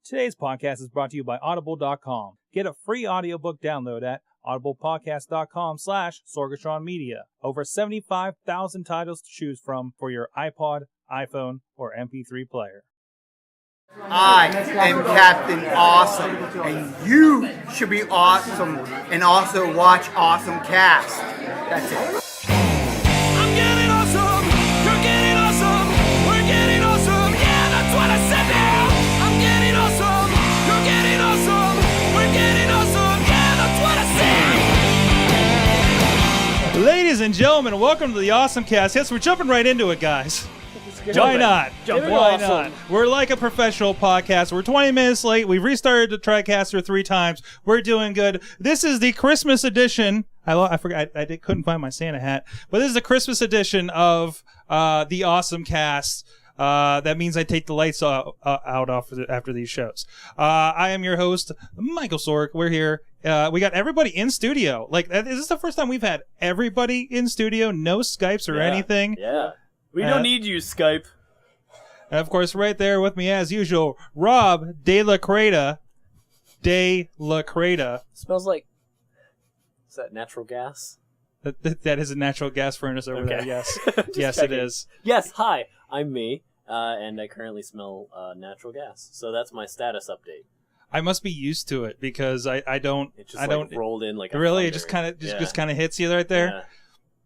Today's podcast is brought to you by Audible.com. Get a free audiobook download at audiblepodcast.com/Sorgatron Media. Over 75,000 titles to choose from for your iPod, iPhone, or MP3 player. I am Captain Awesome, and you should be awesome and also watch AwesomeCast. That's it. I'm getting awesome, you're getting awesome, we're getting awesome, yeah, that's what I said now. I'm getting awesome, you're getting awesome, we're getting awesome, yeah, that's what I said. Ladies and gentlemen, welcome to the AwesomeCast. Yes, we're jumping right into it, guys. Why not? Why not? We're like a professional podcast. We're 20 minutes late. We've restarted the TriCaster 3 times. We're doing good. This is the Christmas edition. I forgot. I couldn't find my Santa hat. But this is the Christmas edition of the AwesomeCast. That means I take the lights out after these shows. I am your host, Michael Sorg. We're here. We got everybody in studio. Like, is this the first time we've had everybody in studio? No Skypes or anything? Yeah. We don't need you, Skype. And of course, right there with me, as usual, Rob De La Creta. Smells like... Is that natural gas? That is a natural gas furnace over there, yes. Yes, checking. it is. Yes, hi, I'm me, and I currently smell natural gas. So that's my status update. I must be used to it because I don't... It just rolled in like a really, thunder. just kind of hits you right there? Yeah.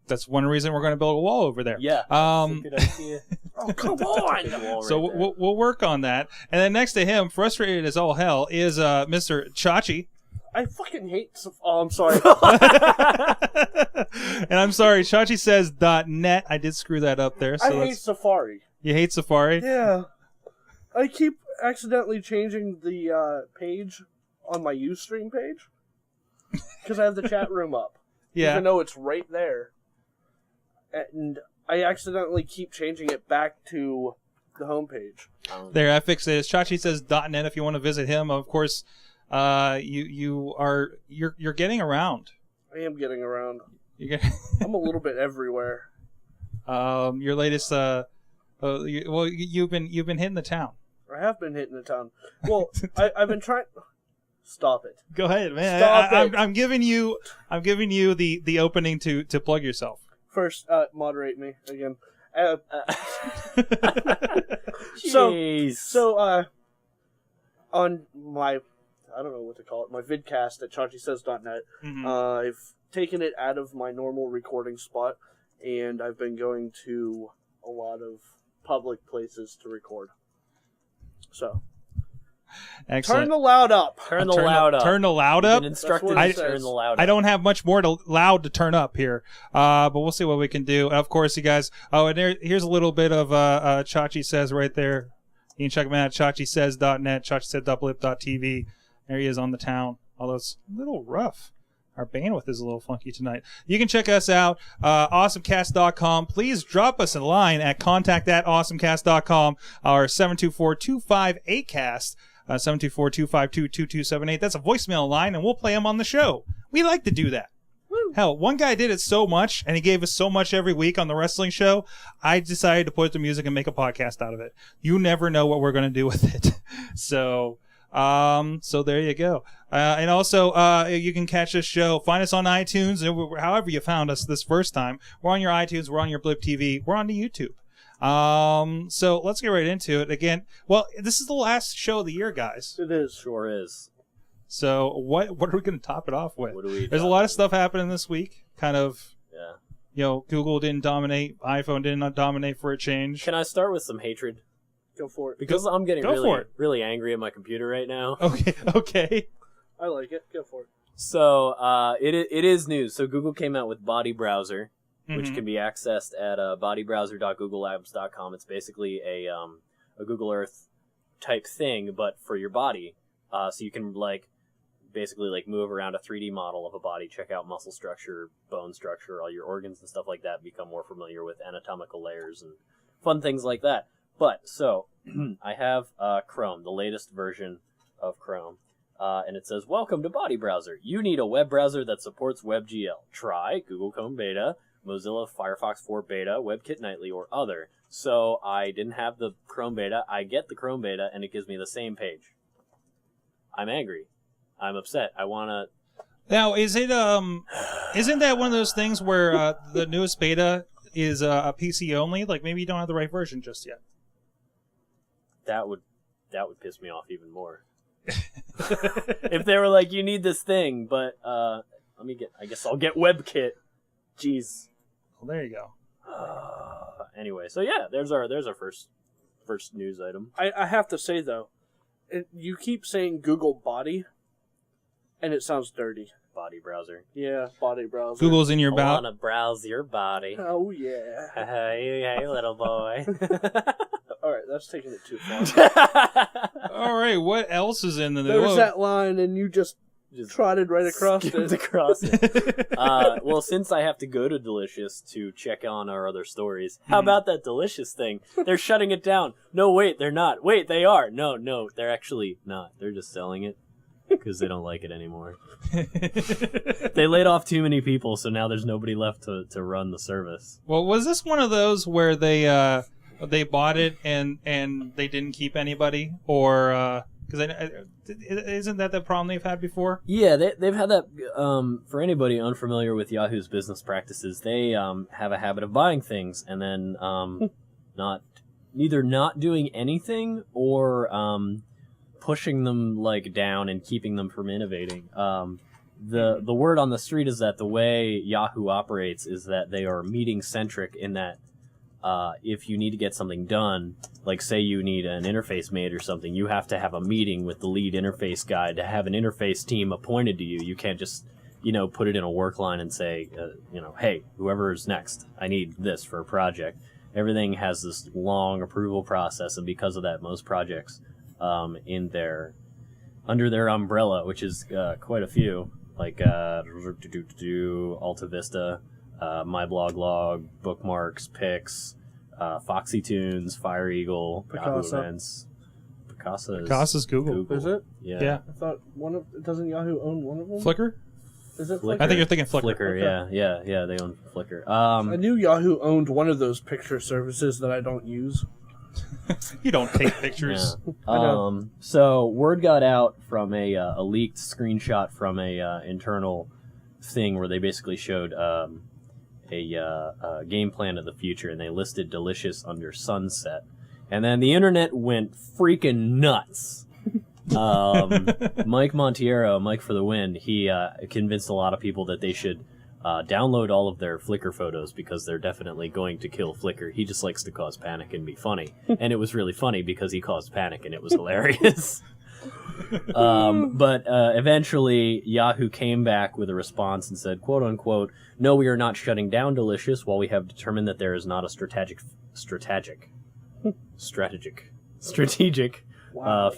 That's one reason we're going to build a wall over there. Yeah, that's a good idea. Oh, come on! So we'll work on that. And then next to him, frustrated as all hell, is Mr. Chachi. I fucking hate... Oh, I'm sorry. And I'm sorry, Chachi says .net. I did screw that up there. So I hate Safari. You hate Safari? Yeah. I keep accidentally changing the page on my Ustream page because I have the chat room up. Yeah. Even though it's right there. And I accidentally keep changing it back to the homepage. There, I fixed it. Chachi says .net if you want to visit him. Of course, you're getting around. I am getting around. I'm a little bit everywhere. Your latest you've been hitting the town. I have been hitting the town. Well, I've been trying. Stop it. Go ahead, man. Stop it. I'm giving you the opening to plug yourself. First, moderate me again. Jeez. So, on my, I don't know what to call it, my vidcast at chachisays.net, I've taken it out of my normal recording spot, and I've been going to a lot of public places to record. So, excellent. Turn the loud up. Turn the loud up. Turn the loud up. You've been instructed to turn the loud up. I don't have much more loud to turn up here, but we'll see what we can do. Of course, you guys. Oh, and here's a little bit of Chachi Says right there. You can check him out at chachisays.net, chachisays.blip.tv. There he is on the town. Although it's a little rough. Our bandwidth is a little funky tonight. You can check us out, awesomecast.com. Please drop us a line at contact@awesomecast.com, or 724-258-CAST, 724-252-2278. That's a voicemail line, and we'll play them on the show. We like to do that. Woo. Hell, one guy did it so much, and he gave us so much every week on the wrestling show, I decided to put the music and make a podcast out of it. You never know what we're going to do with it. So there you go. And also, you can catch this show. Find us on iTunes, however you found us this first time. We're on your iTunes. We're on your Blip TV. We're on the YouTube. So let's get right into it again. Well, this is the last show of the year, guys. It is. Sure is. So what are we going to top it off with? What do we There's a lot of stuff happening this week. Kind of. Yeah. You know, Google didn't dominate. iPhone didn't dominate for a change. Can I start with some hatred? Go for it. Because I'm getting really angry at my computer right now. Okay. I like it. Go for it. So, it is news. So Google came out with Body Browser, which can be accessed at bodybrowser.googlelabs.com. It's basically a Google Earth type thing, but for your body. So you can basically move around a 3D model of a body, check out muscle structure, bone structure, all your organs and stuff like that, become more familiar with anatomical layers and fun things like that. But, so, I have Chrome, the latest version of Chrome, and it says, welcome to Body Browser. You need a web browser that supports WebGL. Try Google Chrome Beta, Mozilla Firefox 4 Beta, WebKit Nightly, or other. So I didn't have the Chrome Beta. I get the Chrome Beta, and it gives me the same page. I'm angry. I'm upset. I want to... Now, isn't that one of those things where the newest beta is a PC only? Like, maybe you don't have the right version just yet. That would piss me off even more. If they were like, you need this thing, but I guess I'll get WebKit. Jeez. Well, there you go. Anyway, so yeah, there's our first news item. I have to say though, you keep saying Google Body, and it sounds dirty. Body browser. Yeah, body browser. Google's in your I bout. want to browse your body. Oh yeah. Hey, little boy. All right, that's taking it too far. All right, what else is in the news? There's that line, and you just trotted right across skimmed it. across it. Well, since I have to go to Delicious to check on our other stories, how about that Delicious thing? They're shutting it down. No, wait, they're not. Wait, they are. No, they're actually not. They're just selling it because they don't like it anymore. They laid off too many people, so now there's nobody left to run the service. Well, was this one of those where they bought it and they didn't keep anybody, or because isn't that the problem they've had before? Yeah, they've had that. For anybody unfamiliar with Yahoo's business practices, they have a habit of buying things and then neither not doing anything or pushing them like down and keeping them from innovating. The word on the street is that the way Yahoo operates is that they are meeting centric in that. If you need to get something done, like say you need an interface made or something, you have to have a meeting with the lead interface guy to have an interface team appointed to you. You can't just, put it in a work line and say, hey, whoever's next, I need this for a project. Everything has this long approval process, and because of that, most projects under their umbrella, which is quite a few, like Alta Vista, MyBlogLog, Bookmarks, Pix, Foxy Tunes, Fire Eagle, Yahoo Events. Picasa's Google. Is it? Yeah. I thought doesn't Yahoo own one of them? Flickr? Is it Flickr? I think you're thinking Flickr. Flickr, Okay. yeah, they own Flickr. I knew Yahoo owned one of those picture services that I don't use. You don't take pictures. Yeah. So word got out from a leaked screenshot from a internal thing where they basically showed a game plan of the future, and they listed Delicious under Sunset, and then the internet went freaking nuts. Mike Montiero, Mike for the Win, he convinced a lot of people that they should download all of their Flickr photos because they're definitely going to kill Flickr. He just likes to cause panic and be funny. And it was really funny because he caused panic and it was hilarious. But eventually Yahoo came back with a response and said, quote unquote, no, we are not shutting down Delicious while we have determined that there is not a strategic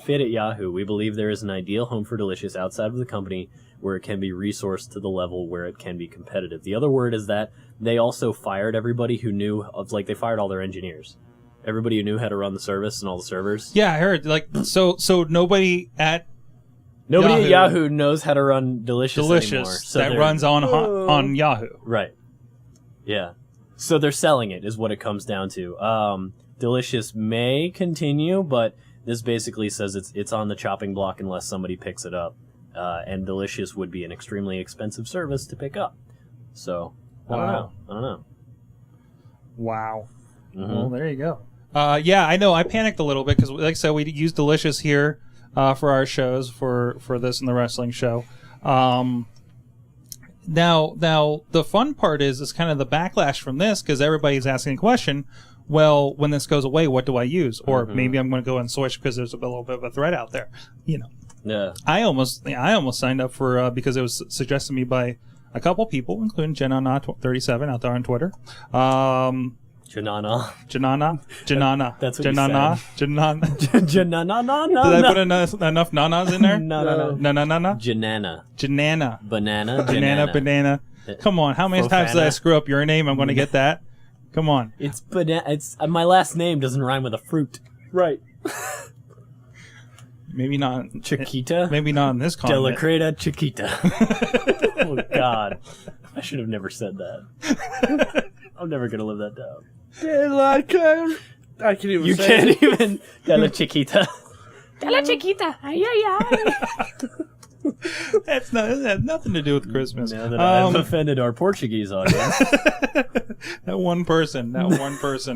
fit at Yahoo. We believe there is an ideal home for Delicious outside of the company where it can be resourced to the level where it can be competitive. The other word is that they also fired everybody who knew they fired all their engineers. Everybody who knew how to run the service and all the servers. Yeah, I heard. So nobody at Yahoo knows how to run Delicious anymore. So that runs on Yahoo. Right. Yeah. So they're selling it, is what it comes down to. Delicious may continue, but this basically says it's on the chopping block unless somebody picks it up. And Delicious would be an extremely expensive service to pick up. So, I don't know. Wow. Mm-hmm. Well, there you go. Yeah, I know. I panicked a little bit because, like I said, we use Delicious here for our shows, for this and the wrestling show. Now, the fun part is kind of the backlash from this, because everybody's asking a question. Well, when this goes away, what do I use? Or maybe I'm going to go and switch because there's a little bit of a threat out there. Yeah. I almost signed up for because it was suggested to me by a couple people, including Janana37 out there on Twitter. Janana. That's what Janana. Janana. Did I put enough nanas in there? No. Janana. Banana. Come on, how many times did I screw up your name? I'm going to get that. Come on. It's banana. It's my last name doesn't rhyme with a fruit. Right. Maybe not. Chiquita? Maybe not in this De la context. Creta Chiquita. Oh, God. I should have never said that. I'm never going to live that down. I can't even You say can't it. even. De la Chiquita. La chiquita. Ay, ay, ay. That has nothing to do with Christmas. Now that I've offended our Portuguese audience. That one person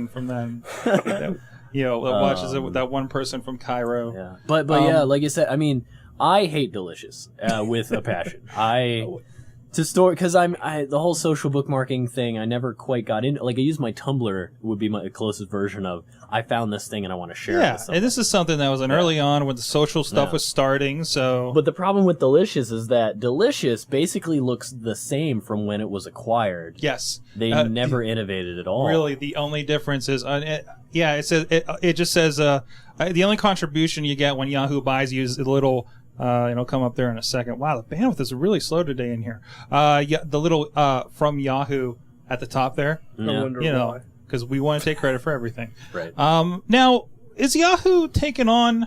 from them, that watches it with that one person from Cairo. Yeah. But yeah, like you said, I mean, I hate Delicious with a passion. Because the whole social bookmarking thing, I never quite got into. Like, I use my Tumblr would be my closest version of, I found this thing and I want to share it with someone. And this is something that was early on when the social stuff was starting, so... But the problem with Delicious is that Delicious basically looks the same from when it was acquired. Yes. They never innovated at all. Really, the only difference is... it just says... the only contribution you get when Yahoo buys you is a little... come up there in a second. Wow, the bandwidth is really slow today in here. The little from Yahoo at the top there. I wonder why. Because we want to take credit for everything. Right. Now, is Yahoo taking on,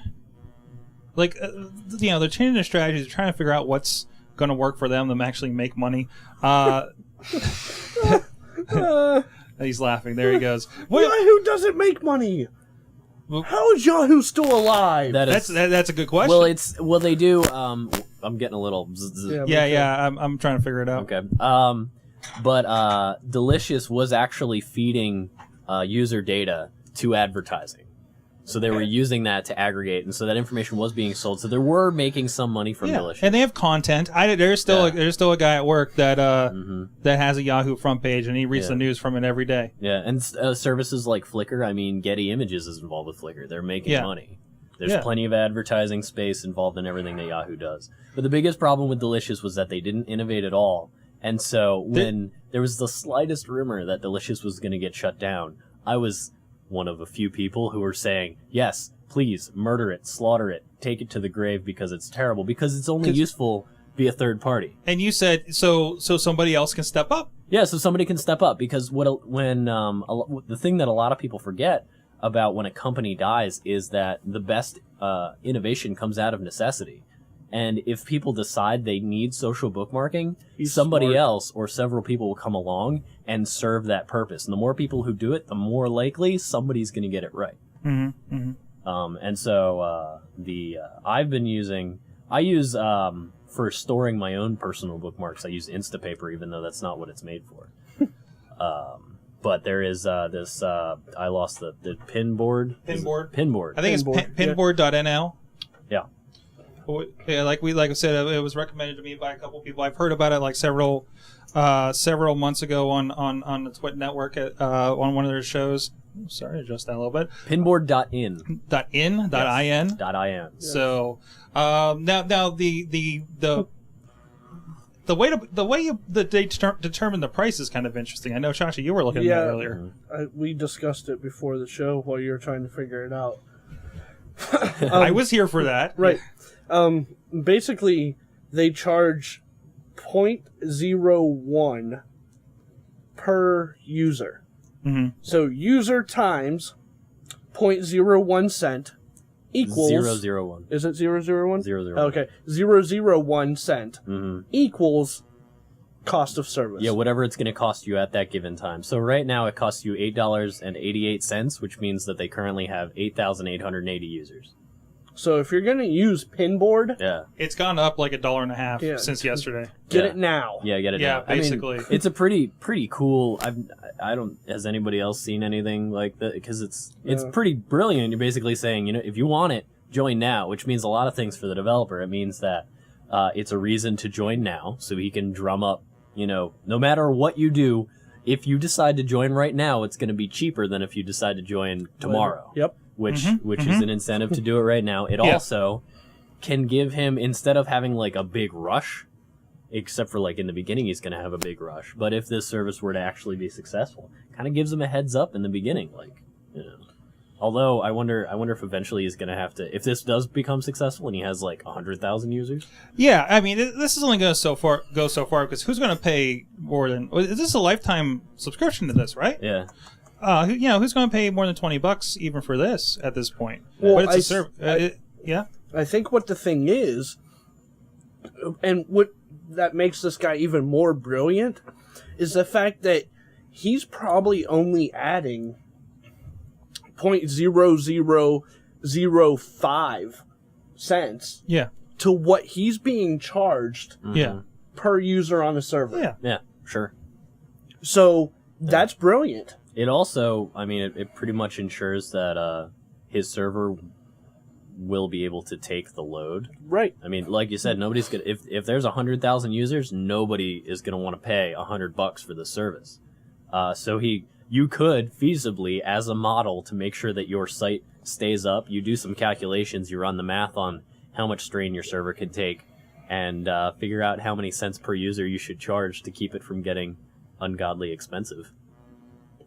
they're changing their strategies. They're trying to figure out what's going to work for them to actually make money. He's laughing. There he goes. Yahoo doesn't make money. How is Yahoo still alive? That's a good question. Well, they do. I'm getting a little. Yeah. I'm trying to figure it out. Okay. But Delicious was actually feeding user data to advertising, so they were using that to aggregate, and so that information was being sold. So they were making some money from Delicious, and they have content. There's still a guy at work that that has a Yahoo front page, and he reads the news from it every day. Yeah, and services like Flickr. I mean, Getty Images is involved with Flickr. They're making money. There's plenty of advertising space involved in everything that Yahoo does. But the biggest problem with Delicious was that they didn't innovate at all. And so when there was the slightest rumor that Delicious was going to get shut down, I was one of a few people who were saying, yes, please, murder it, slaughter it, take it to the grave because it's terrible, because it's only useful via third party. And you said, so somebody else can step up? Yeah, so somebody can step up, because the thing that a lot of people forget about when a company dies is that the best innovation comes out of necessity. And if people decide they need social bookmarking, somebody else or several people will come along and serve that purpose. And the more people who do it, the more likely somebody's going to get it right. Mm-hmm. Mm-hmm. And so I use for storing my own personal bookmarks, I use Instapaper, even though that's not what it's made for. But there is this, I lost the pinboard. Pinboard. I think it's pinboard.nl. Yeah. Yeah, like I said, it was recommended to me by a couple people. I've heard about it like several months ago on the Twit Network on one of their shows. Sorry, adjust that a little bit. Pinboard.in. .in. Yes. .in. .in. So now the way they determine the price is kind of interesting. I know, Chachi, you were looking at that earlier. We discussed it before the show while you were trying to figure it out. I was here for that. Right. Basically, they charge 0.01 per user. Mm-hmm. So user times 0.01 cent equals 001. Is it 001? 001. Okay, 0.001 cent Mm-hmm. equals cost of service. Yeah, whatever it's going to cost you at that given time. So right now it costs you $8.88, which means that they currently have 8,880 users. So if you're going to use Pinboard, it's gone up like $1.50 since yesterday. Get it now. Yeah, get it now. Yeah, basically. I mean, it's a pretty cool. Has anybody else seen anything like that? Because it's pretty brilliant. You're basically saying, if you want it, join now, which means a lot of things for the developer. It means that it's a reason to join now, so he can drum up. No matter what you do, if you decide to join right now, it's going to be cheaper than if you decide to join tomorrow. Yep. Which is an incentive to do it right now. It also can give him, instead of having like a big rush, except for like in the beginning he's going to have a big rush, but if this service were to actually be successful, kind of gives him a heads up in the beginning, Although I wonder if eventually he's going to have to, if this does become successful and he has like 100,000 users. Yeah, I mean, this is only going to go so far because who's going to pay more than? Is this a lifetime subscription to this, right? Yeah. Who's going to pay more than $20 even for this at this point? Well, but it's a service. I think what the thing is, and what that makes this guy even more brilliant, is the fact that he's probably only adding 0.0005 cents Yeah. to what he's being charged Yeah. per user on the server. Yeah. Yeah, sure. So that's brilliant. It also, I mean, it pretty much ensures that his server will be able to take the load. Right. I mean, like you said, nobody's gonna. If there's 100,000 users, nobody is gonna want to pay $100 for the service. So you could feasibly, as a model, to make sure that your site stays up, you do some calculations, you run the math on how much strain your server can take, and figure out how many cents per user you should charge to keep it from getting ungodly expensive.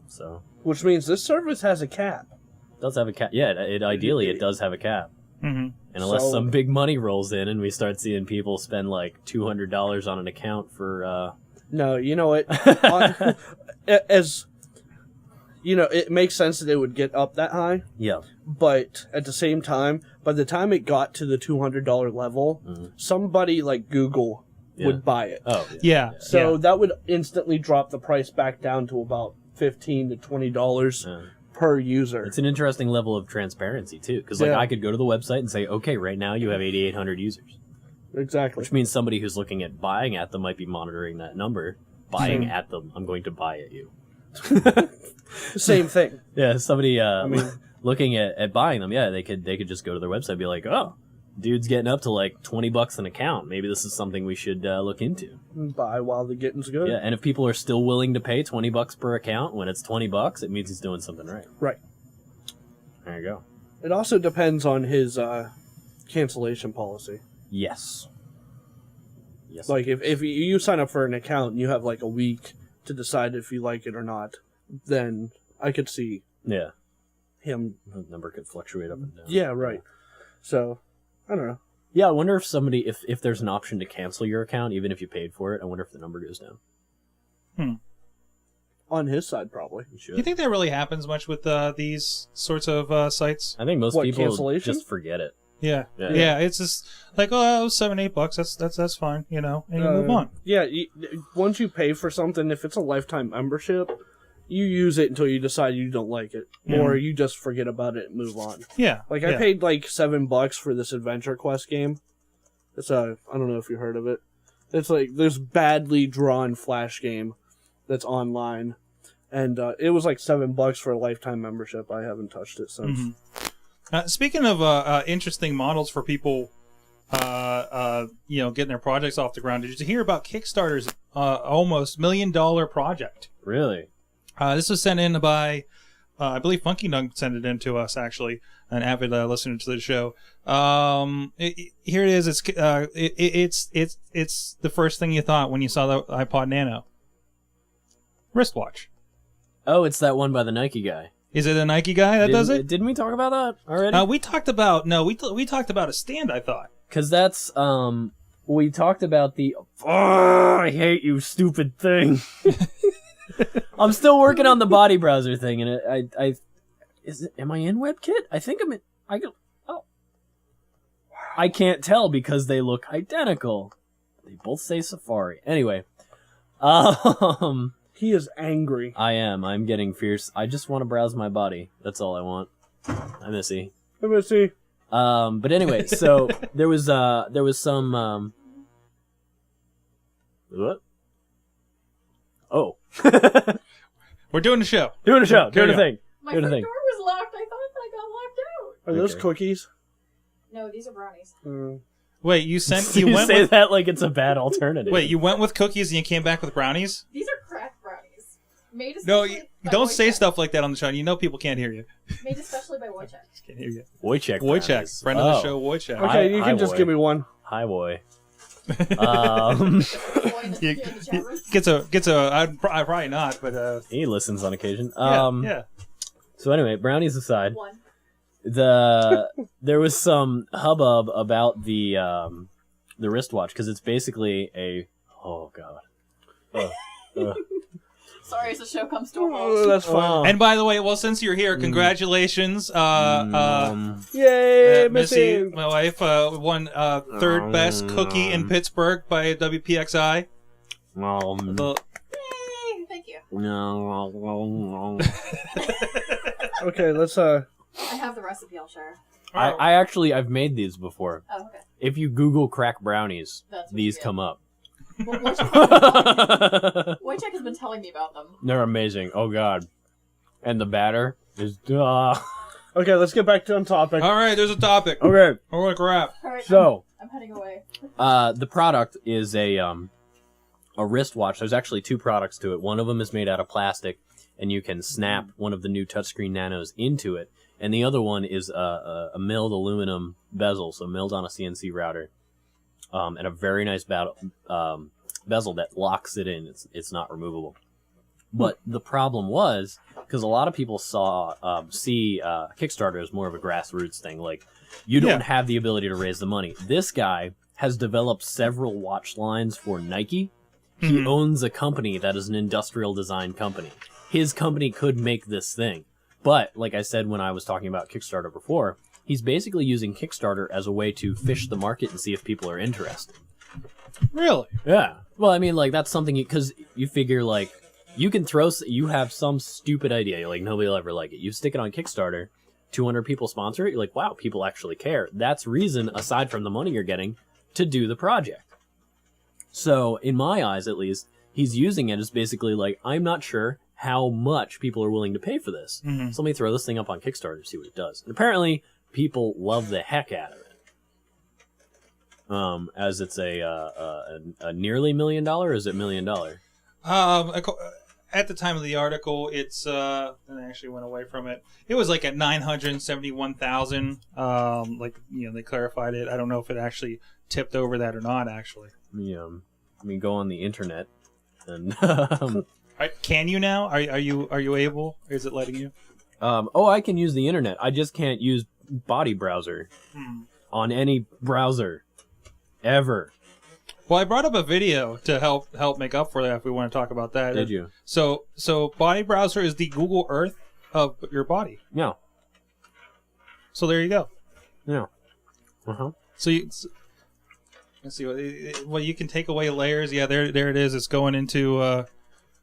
So, Which means this service has a cap. it does have a cap. Yeah, ideally it does have a cap. Mm-hmm. And unless So- some big money rolls in and we start seeing people spend like $200 on an account for No, you know what? As you know, it makes sense that it would get up that high, yeah. but at the same time, by the time it got to the $200 level, somebody like Google would buy it. Oh, Yeah. So yeah. that would instantly drop the price back down to about $15 to $20 per user. It's an interesting level of transparency too, because like Yeah. I could go to the website and say, okay, right now you have 8,800 users, Exactly. which means somebody who's looking at buying at them might be monitoring that number. Buying at them, I'm going to buy at you. Same thing. Yeah, somebody looking at buying them, yeah, they could just go to their website and be like, oh, dude's getting up to like $20 an account. Maybe this is something we should look into. Buy while the getting's good. Yeah, and if people are still willing to pay $20 per account when it's $20, it means he's doing something right. Right. There you go. It also depends on his cancellation policy. Yes. Yes. Like, if you sign up for an account and you have like a week to decide if you like it or not, then I could see yeah, him. the number could fluctuate up and down. Yeah, right. So, I don't know. Yeah, I wonder if somebody, if there's an option to cancel your account, even if you paid for it, I wonder if the number goes down. On his side, probably. You Do should. you think that really happens much with these sorts of sites? I think most What, people cancellation? just forget it. Yeah. Yeah. Yeah. It's just like, oh, $7-8. That's fine, you know, and you move on. Yeah, once you pay for something, if it's a lifetime membership, you use it until you decide you don't like it, or you just forget about it and move on. Yeah. Like I paid like $7 for this Adventure Quest game. It's I don't know if you heard of it. It's like this badly drawn Flash game that's online, and it was like $7 for a lifetime membership. I haven't touched it since. Speaking of interesting models for people, getting their projects off the ground, did you hear about Kickstarter's almost $1 million project? Really? This was sent in by, I believe Funky Dunk sent it in to us, actually, an avid listener to the show. Here it is. It's the first thing you thought when you saw the iPod Nano. Wristwatch. Oh, it's that one by the Nike guy. Is it a Nike guy that does it? Didn't we talk about that already? We talked about we talked about a stand, I thought. Because that's we talked about the I hate you, stupid thing. I'm still working on the body browser thing, and am I in WebKit? I think I'm in. I can't tell because they look identical. They both say Safari. Anyway, He is angry. I am. I'm getting fierce. I just want to browse my body. That's all I want. I'm missy. Let me see. But anyway, so there was some what? Oh. We're doing the show. Doing a show. Doing a go. thing. My Doing a front thing. door was locked. I thought I got locked out. Are those Okay. cookies? No, these are brownies. Wait, you You went say with, that like it's a bad alternative. wait, you went with cookies and you came back with brownies? These are crack brownies. Made No, especially by don't say Wojciech. stuff like that on the show. You know people can't hear you. Made especially by Wojciech. Can't hear you. Wojciech. Wojciech, brownies. friend of the Oh. show, Wojciech. Okay, you Hi, can just boy. give me one. Hi, boy. Boy in the, You- in the chat room. Gets a. I'd probably not, but He listens on occasion. yeah. So anyway, brownies aside, One. there was some hubbub about the wristwatch because it's basically a Sorry, as the show comes to a Oh, halt. that's fine. And by the way, well, since you're here, congratulations. Yay, Missy, Missy! my wife, won third best cookie in Pittsburgh by WPXI. The- Yay, thank you. Okay, let's I have the recipe, I'll share. I've made these before. Oh, okay. If you Google crack brownies, That's what these you come up. Wojciech has been telling me about them. They're amazing. Oh god. And the batter is Okay, let's get back on topic. All right, there's a topic. Okay. Holy crap. All right, So, I'm heading away. the product is a wristwatch. There's actually two products to it. One of them is made out of plastic, and you can snap one of the new touchscreen nanos into it. And the other one is a milled aluminum bezel, so milled on a CNC router, and a very nice bezel that locks it in. It's not removable. But the problem was, because a lot of people see Kickstarter as more of a grassroots thing, like you don't have the ability to raise the money. This guy has developed several watch lines for Nike. He owns a company that is an industrial design company. His company could make this thing. But, like I said when I was talking about Kickstarter before, he's basically using Kickstarter as a way to fish the market and see if people are interested. Really? Yeah. Well, I mean, like, that's something, because you figure, like, you have some stupid idea, like, nobody will ever like it. You stick it on Kickstarter, 200 people sponsor it, you're like, wow, people actually care. That's reason, aside from the money you're getting, to do the project. So, in my eyes, at least, he's using it as basically like, I'm not sure how much people are willing to pay for this. So let me throw this thing up on Kickstarter to see what it does. And apparently, people love the heck out of it. As it's a nearly $1 million, or is it $1 million? At the time of the article, it's and I actually went away from it. It was like at 971,000. They clarified it. I don't know if it actually tipped over that or not. Actually, Yeah. I mean, go on the internet and. Can you now? Are you able? Is it letting you? I can use the internet. I just can't use Body Browser on any browser ever. Well, I brought up a video to help make up for that. If we want to talk about that, Did you? So Body Browser is the Google Earth of your body. Yeah. So there you go. Yeah. So let's see. Well, you can take away layers. Yeah, there it is. It's going into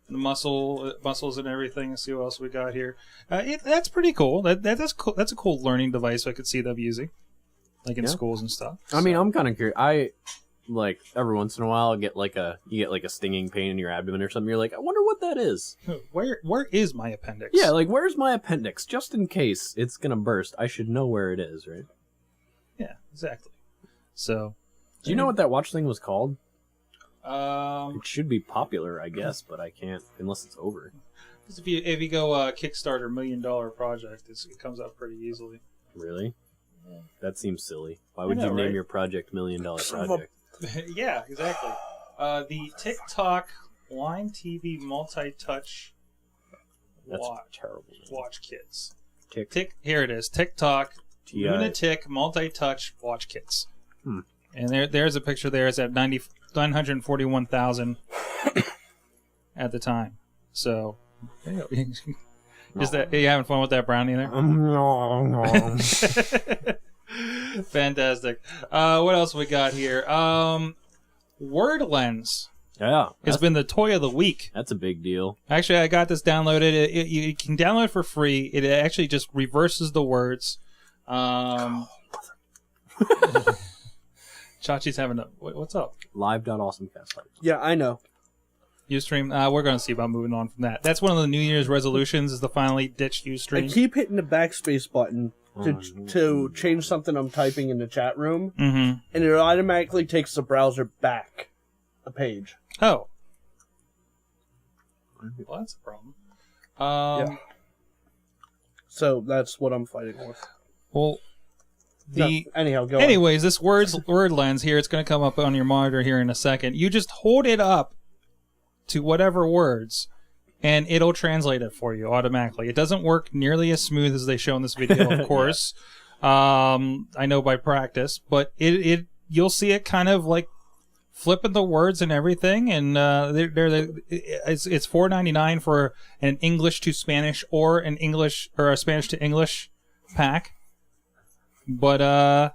the muscles and everything. Let's see what else we got here. That's pretty cool. That's cool. That's a cool learning device I could see them using, like in schools and stuff. I mean, I'm kind of curious. Like every once in a while, you get like a stinging pain in your abdomen or something. You're like, I wonder what that is. Where is my appendix? Yeah, like where's my appendix? Just in case it's gonna burst, I should know where it is, right? Yeah, exactly. So, do you know what that watch thing was called? It should be popular, I guess, but I can't unless it's over. If you go Kickstarter $1 million project, it comes up pretty easily. Really? Yeah. That seems silly. Why would you name your project $1 Million Project? Yeah, exactly. The TikTok Line TV multi-touch terrible. Watch kits. Here it is. TikTok TI. Lunatic multi-touch watch kits. And there's a picture there. It's at 941,000 at the time. So, there you go. Are you having fun with that brownie there? Fantastic. What else we got here? Word Lens. Yeah. It's been the toy of the week. That's a big deal. Actually, I got this downloaded. You can download it for free. It actually just reverses the words. Chachi's having a... What's up? Live.awesomecast. Yeah, I know. Ustream. We're going to see about moving on from that. That's one of the New Year's resolutions, is to finally ditch Ustream. I keep hitting the backspace button to change something I'm typing in the chat room, and it automatically takes the browser back a page. Oh. Well, that's a problem. Yeah. So that's what I'm fighting with. Well, anyways, this word lens here, it's going to come up on your monitor here in a second. You just hold it up to whatever words, and it'll translate it for you automatically. It doesn't work nearly as smooth as they show in this video, of course. I know by practice, but you'll see it kind of like flipping the words and everything, and it's $4.99 for an English to Spanish or an English or a Spanish to English pack. But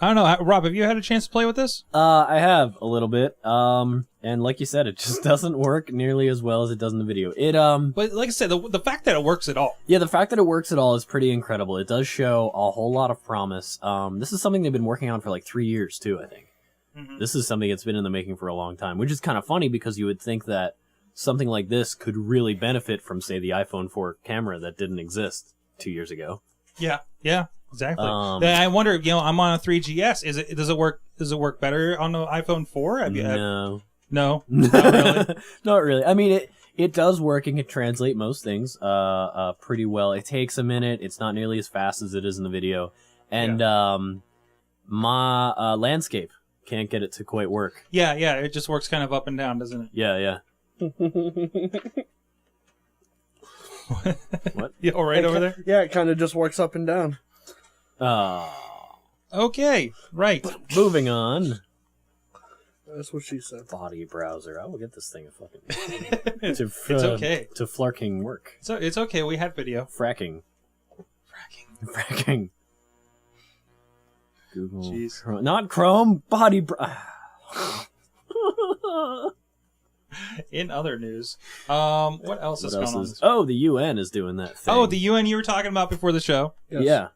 I don't know, Rob. Have you had a chance to play with this? I have a little bit. And like you said, it just doesn't work nearly as well as it does in the video. But like I said, the fact that it works at all. Yeah, the fact that it works at all is pretty incredible. It does show a whole lot of promise. This is something they've been working on for like 3 years too, I think. This is something that's been in the making for a long time, which is kind of funny because you would think that something like this could really benefit from, say, the iPhone 4 camera that didn't exist 2 years ago. Yeah, exactly. I wonder, I'm on a 3GS. Does it work better on the iPhone 4? No. No, not really. Not really. I mean, it does work and can translate most things pretty well. It takes a minute. It's not nearly as fast as it is in the video. And my landscape can't get it to quite work. Yeah, it just works kind of up and down, doesn't it? Yeah. What? Yeah, right over there? Yeah, it kind of just works up and down. Okay, right. Moving on. That's what she said. Body browser. I will get this thing a fucking... It's okay. To flarking work. So it's okay. We had video. Fracking. Google. Jeez. Chrome. Not Chrome. Body In other news, what else is going on? Oh, the UN is doing that thing. Oh, the UN you were talking about before the show. Yes. Yeah.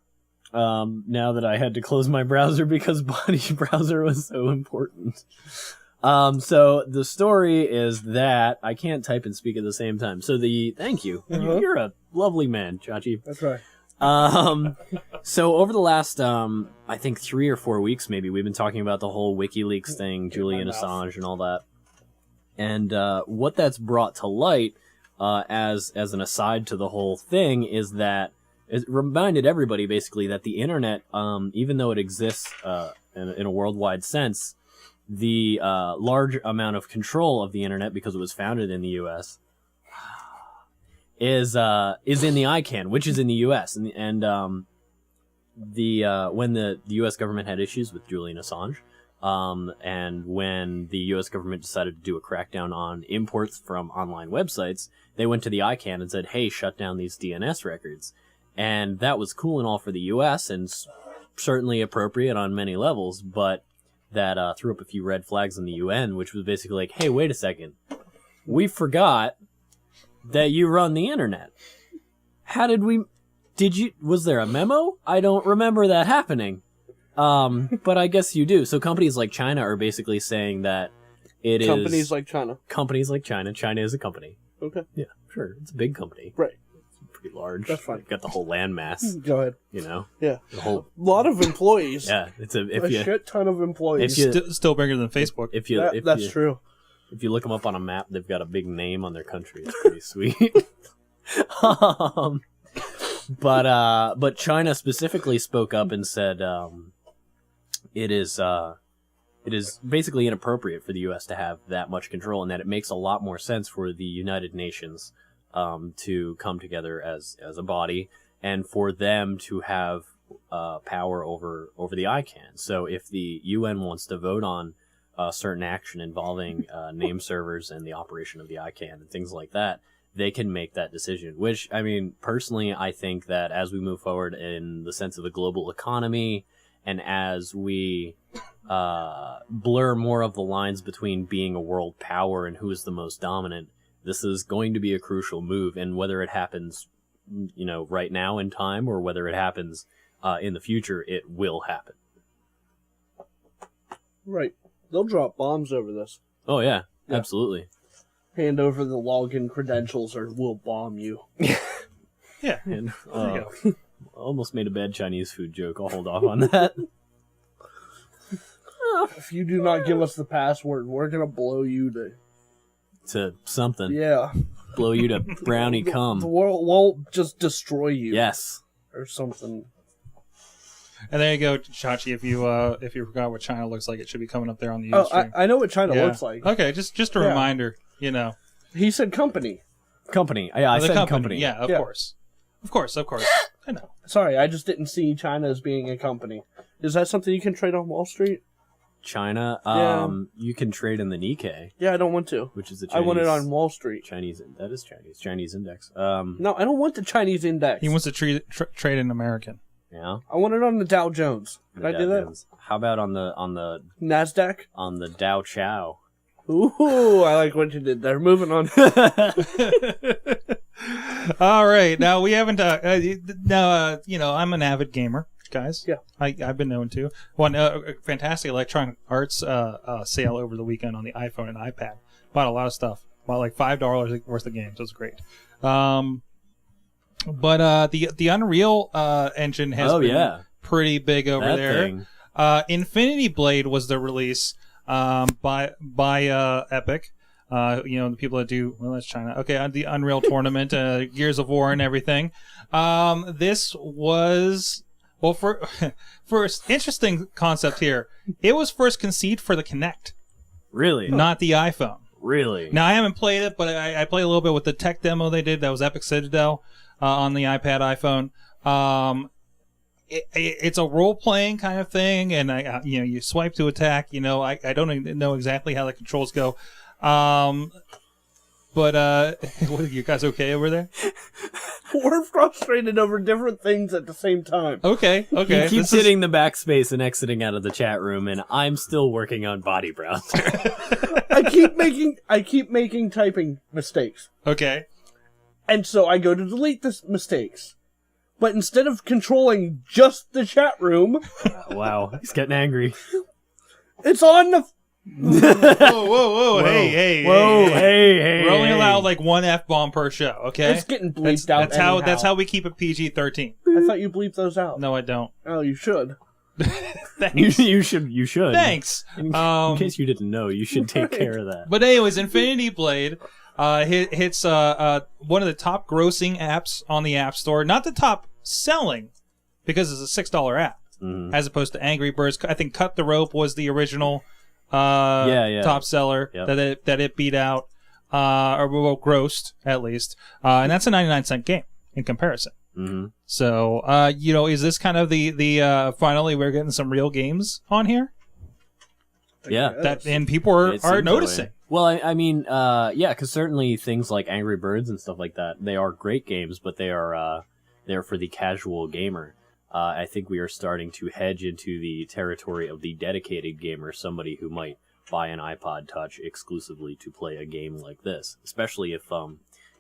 Now that I had to close my browser because body browser was so important. So the story is that I can't type and speak at the same time. So thank you. You're a lovely man, Chachi. That's right. So over the last, I think 3 or 4 weeks, maybe, we've been talking about the whole WikiLeaks thing, Julian Assange and all that. And, what that's brought to light, as an aside to the whole thing is that it reminded everybody basically that the internet, even though it exists, in a worldwide sense, the, large amount of control of the internet, because it was founded in the U.S., is in the ICANN, which is in the U.S. And when the U.S. government had issues with Julian Assange, and when the U.S. government decided to do a crackdown on imports from online websites, they went to the ICANN and said, "Hey, shut down these DNS records." And that was cool and all for the U.S. and certainly appropriate on many levels, but that threw up a few red flags in the UN, which was basically like, "Hey, wait a second, we forgot that you run the internet. Was there a memo? I don't remember that happening. But I guess you do." So companies like China are basically saying that Companies like China. Companies like China. China is a company. Okay. Yeah, sure. It's a big company. Right. It's pretty large. That's fine. They've got the whole landmass, Go ahead. Yeah. The whole... A lot of employees. Yeah, it's a shit ton of employees. Still bigger than Facebook. That's true. If you look them up on a map, they've got a big name on their country. It's pretty sweet. But China specifically spoke up and said it is basically inappropriate for the U.S. to have that much control, and that it makes a lot more sense for the United Nations to come together as a body and for them to have power over the ICANN. So if the UN wants to vote on certain action involving name servers and the operation of the ICANN and things like that, they can make that decision. Which, I mean, personally, I think that as we move forward in the sense of the global economy, and as we blur more of the lines between being a world power and who is the most dominant, this is going to be a crucial move. And whether it happens, right now in time, or whether it happens in the future, it will happen. Right. They'll drop bombs over this. Oh, yeah. Absolutely. Hand over the login credentials or we'll bomb you. Yeah. And, almost made a bad Chinese food joke. I'll hold off on that. If you do not give us the password, we're going to blow you to something. Yeah. Blow you to brownie cum. The world will just destroy you. Yes. Or something. And there you go, Chachi. If you forgot what China looks like, it should be coming up there on the YouTube stream. I know what China looks like. Okay, just a reminder. He said company. Company. Yeah, I said company. Yeah, of course. Of course. I know. Sorry, I just didn't see China as being a company. Is that something you can trade on Wall Street? China? You can trade in the Nikkei. Yeah, I don't want to. Which is the Chinese... I want it on Wall Street. That is Chinese. Chinese index. No, I don't want the Chinese index. He wants to trade in American. Yeah. I want it on the Dow Jones. Can The I do Dow that? Jones. How about on the NASDAQ? on the Dow Chow? Ooh, I like what you did there. Moving on. All right, now we haven't. I'm an avid gamer, guys. Yeah. I've been known to. One fantastic electronic arts sale over the weekend on the iPhone and iPad. Bought a lot of stuff. Bought like $5 worth of games. It was great. But the Unreal engine has been pretty big over That there. thing. Infinity Blade was the release by Epic. The people that do, well, that's China. Okay, the Unreal Tournament, Gears of War and everything. This was, well, first interesting concept here. It was first conceived for the Kinect, Really? not the iPhone. Really? Now, I haven't played it, but I played a little bit with the tech demo they did. That was Epic Citadel on the iPad, iPhone. It's a role-playing kind of thing, and you swipe to attack. I don't even know exactly how the controls go. What are you guys okay over there? We're frustrated over different things at the same time. Okay. He keeps hitting the backspace and exiting out of the chat room, and I'm still working on body browser. I keep making typing mistakes. Okay. And so I go to delete the mistakes. But instead of controlling just the chat room, Wow, he's getting angry. it's on the... Whoa. Hey. Hey. We're only allowed like one F-bomb per show, okay? It's getting bleeped out That's how we keep it PG-13. I thought you bleeped those out. No, I don't. Oh, you should. Thanks. You should. Thanks. In case you didn't know, you should take care of that. But anyways, Infinity Blade hits one of the top grossing apps on the App Store. Not the top selling, because it's a $6 app, as opposed to Angry Birds. I think Cut the Rope was the original top seller that it beat out, or grossed at least. And that's a 99-cent game in comparison. Mm-hmm. So, is this kind of the finally we're getting some real games on here? Yeah. And people are noticing. Well, I mean, because certainly things like Angry Birds and stuff like that, they are great games, but they are they're for the casual gamer. I think we are starting to hedge into the territory of the dedicated gamer, somebody who might buy an iPod Touch exclusively to play a game like this. Especially if,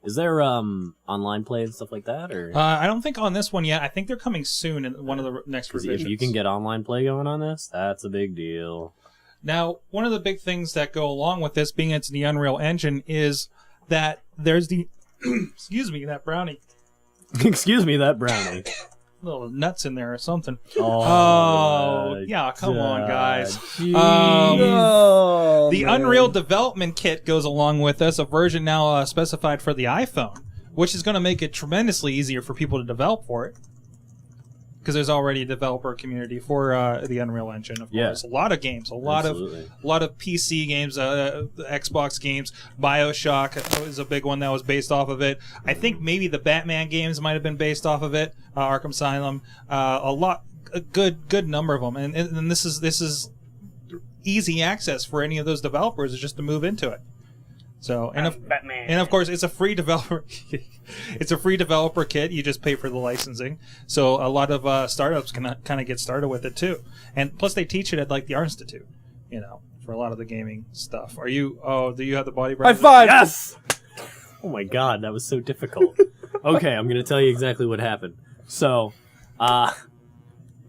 is there online play and stuff like that? Or I don't think on this one yet. I think they're coming soon in one of the next revisions. If you can get online play going on this, that's a big deal. Now, one of the big things that go along with this, being it's the Unreal Engine, is that there's the excuse me, that brownie. Excuse me, that brownie. Little nuts in there or something. Oh, yeah, come on, guys. Oh, the Unreal Development Kit goes along with this, a version now specified for the iPhone, which is going to make it tremendously easier for people to develop for it. Because there's already a developer community for the Unreal Engine, of course. A lot of games, a lot of PC games, Xbox games. BioShock is a big one that was based off of it. I think maybe the Batman games might have been based off of it. Arkham Asylum, a good number of them, and this is easy access for any of those developers just to move into it. So and of course it's a free developer. It's a free developer kit. You just pay for the licensing. So a lot of startups can kind of get started with it too. And plus they teach it at like the Art Institute, for a lot of the gaming stuff. Do you have the body browser? High five! Yes! Oh my god, that was so difficult. Okay, I'm going to tell you exactly what happened. So,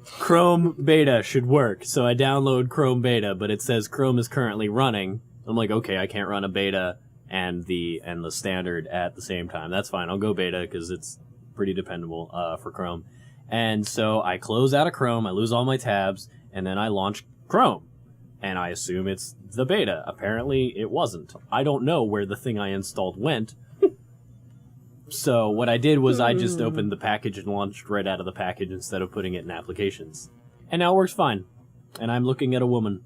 Chrome beta should work. So I download Chrome beta, but it says Chrome is currently running. I'm like, okay, I can't run a beta and the standard at the same time. That's fine. I'll go beta because it's pretty dependable for Chrome. And so I close out of Chrome, I lose all my tabs, and then I launch Chrome. And I assume it's the beta. Apparently it wasn't. I don't know where the thing I installed went. So what I did was I just opened the package and launched right out of the package instead of putting it in applications. And now it works fine. And I'm looking at a woman.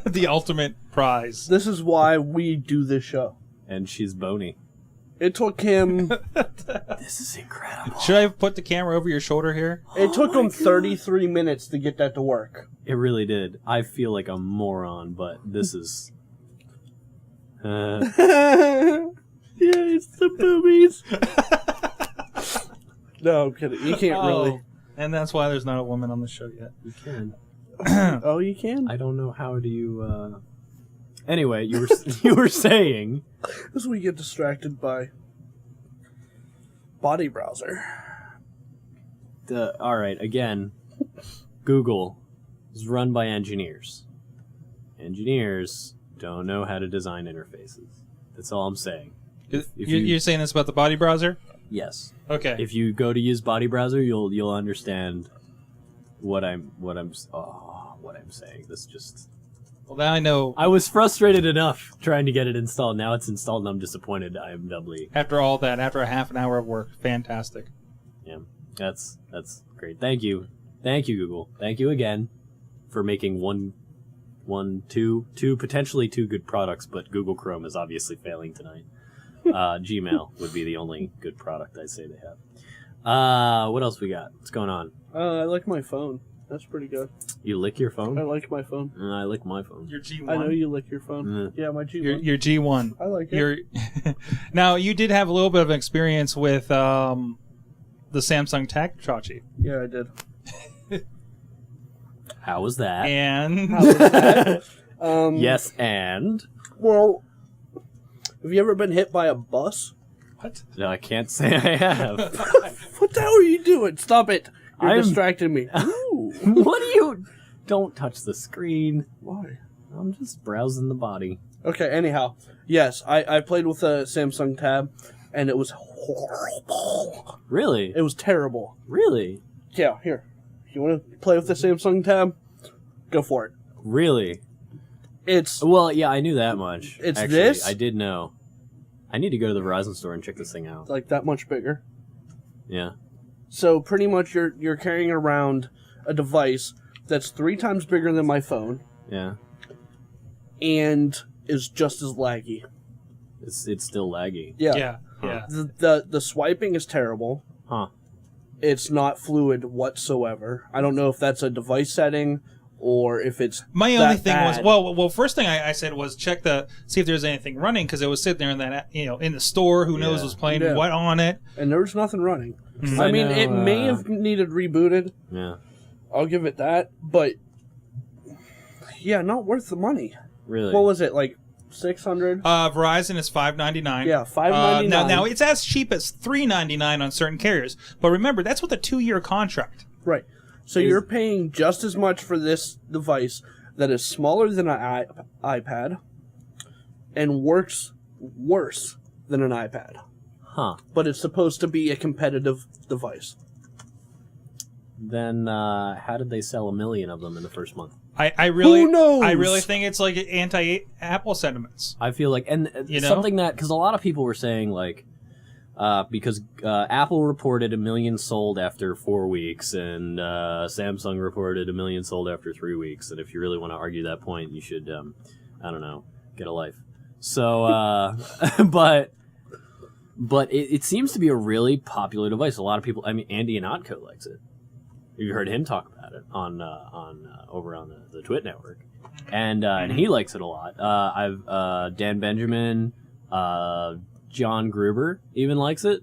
The ultimate prize. This is why we do this show. And she's bony. It took him... This is incredible. Should I put the camera over your shoulder here? It took him 33 minutes to get that to work. It really did. I feel like a moron, but this is... Yeah, it's the boobies. No, I'm kidding. You can't really. And that's why there's not a woman on the show yet. You can. Oh, you can? I don't know how do you. Anyway, you were you were saying. This is we get distracted by body browser. All right, again, Google is run by engineers. Engineers don't know how to design interfaces. That's all I'm saying. You're saying this about the body browser? Yes. Okay. If you go to use body browser, you'll understand what I'm saying. This just. Well, now I know. I was frustrated enough trying to get it installed. Now it's installed, and I'm disappointed. I am doubly. After all that, after a half an hour of work, fantastic. Yeah, that's great. Thank you, Google. Thank you again for making two potentially two good products, but Google Chrome is obviously failing tonight. Gmail would be the only good product I'd say they have. What else we got? What's going on? I like my phone. That's pretty good. You lick your phone? I like my phone. I lick my phone. Your G1. I know you lick your phone. Yeah, my G1. Your G1. I like it. Now, you did have a little bit of experience with the Samsung Tech, Chachi. Yeah, I did. How was that? And How was that? Yes, and Well, have you ever been hit by a bus? what? no, I can't say I have. What the hell are you doing? Stop it. You're I'm- distracting me. Ooh. What are you? Don't touch the screen. Why? I'm just browsing the body. Okay, anyhow. Yes, I played with a Samsung Tab, and it was horrible. Really? It was terrible. Really? Yeah, here. If you want to play with the Samsung Tab, go for it. Really? It's Well, yeah, I knew that much. It's Actually, this? I did know. I need to go to the Verizon store and check this thing out. like that much bigger. Yeah. So pretty much you're carrying around a device that's 3 times bigger than my phone Yeah. and is just as laggy. It's still laggy. Yeah. The swiping is terrible. Huh. It's not fluid whatsoever. I don't know if that's a device setting or if it's My that only thing bad. was well, first thing I said was check see if there's anything running because it was sitting there in that in the store. Who knows Yeah. was playing Yeah. what on it? and there was nothing running. Mhm. I mean, know, it may have needed rebooted. Yeah. I'll give it that, but yeah, not worth the money. Really? What was it, like 600? Verizon is $5.99. Yeah, $5.99. Now it's as cheap as $3.99 on certain carriers. But remember, that's with a 2-year contract. Right. So you're paying just as much for this device that is smaller than an iPad and works worse than an iPad. Huh. But it's supposed to be a competitive device. Then how did they sell 1 million of them in the first month? I really, Who knows? I really think it's like anti-Apple sentiments. I feel like, and You know? something that, because a lot of people were saying, like, because Apple reported 1 million sold after 4 weeks, and Samsung reported 1 million sold after 3 weeks, and if you really want to argue that point, you should, I don't know, get a life. So, but it seems to be a really popular device. A lot of people, I mean, Andy Ihnatko likes it. You heard him talk about it on over on the Twit network, and he likes it a lot. I've Dan Benjamin, John Gruber even likes it.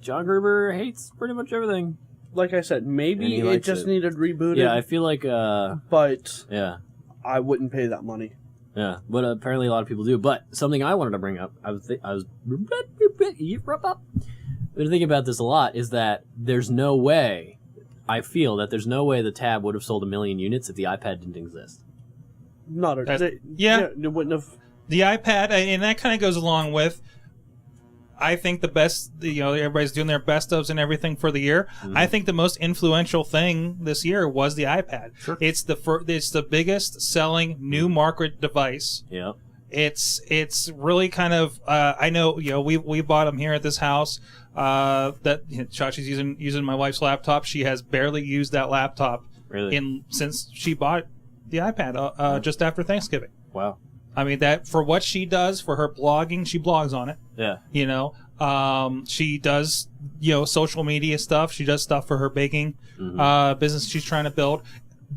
John Gruber hates pretty much everything. Like I said, And maybe he it likes just it. needed rebooted. Yeah, I feel like but yeah, I wouldn't pay that money. yeah, but apparently a lot of people do. But something I wanted to bring up, I've been thinking about this a lot, is that there's no way. I feel that there's no way the Tab would have sold 1 million units if the iPad didn't exist. Not a, That's- they, yeah. it wouldn't have. The iPad, and that kind of goes along with, I think the best, everybody's doing their best ofs and everything for the year. I think the most influential thing this year was the iPad. Sure. It's the biggest selling new market device. Yeah. It's really kind of I know we bought them here at this house. That Chachi's using my wife's laptop. She has barely used that laptop Really? since she bought the iPad just after Thanksgiving. Wow. I mean, that for what she does for her blogging, she blogs on it. Yeah. She does social media stuff. She does stuff for her baking business she's trying to build,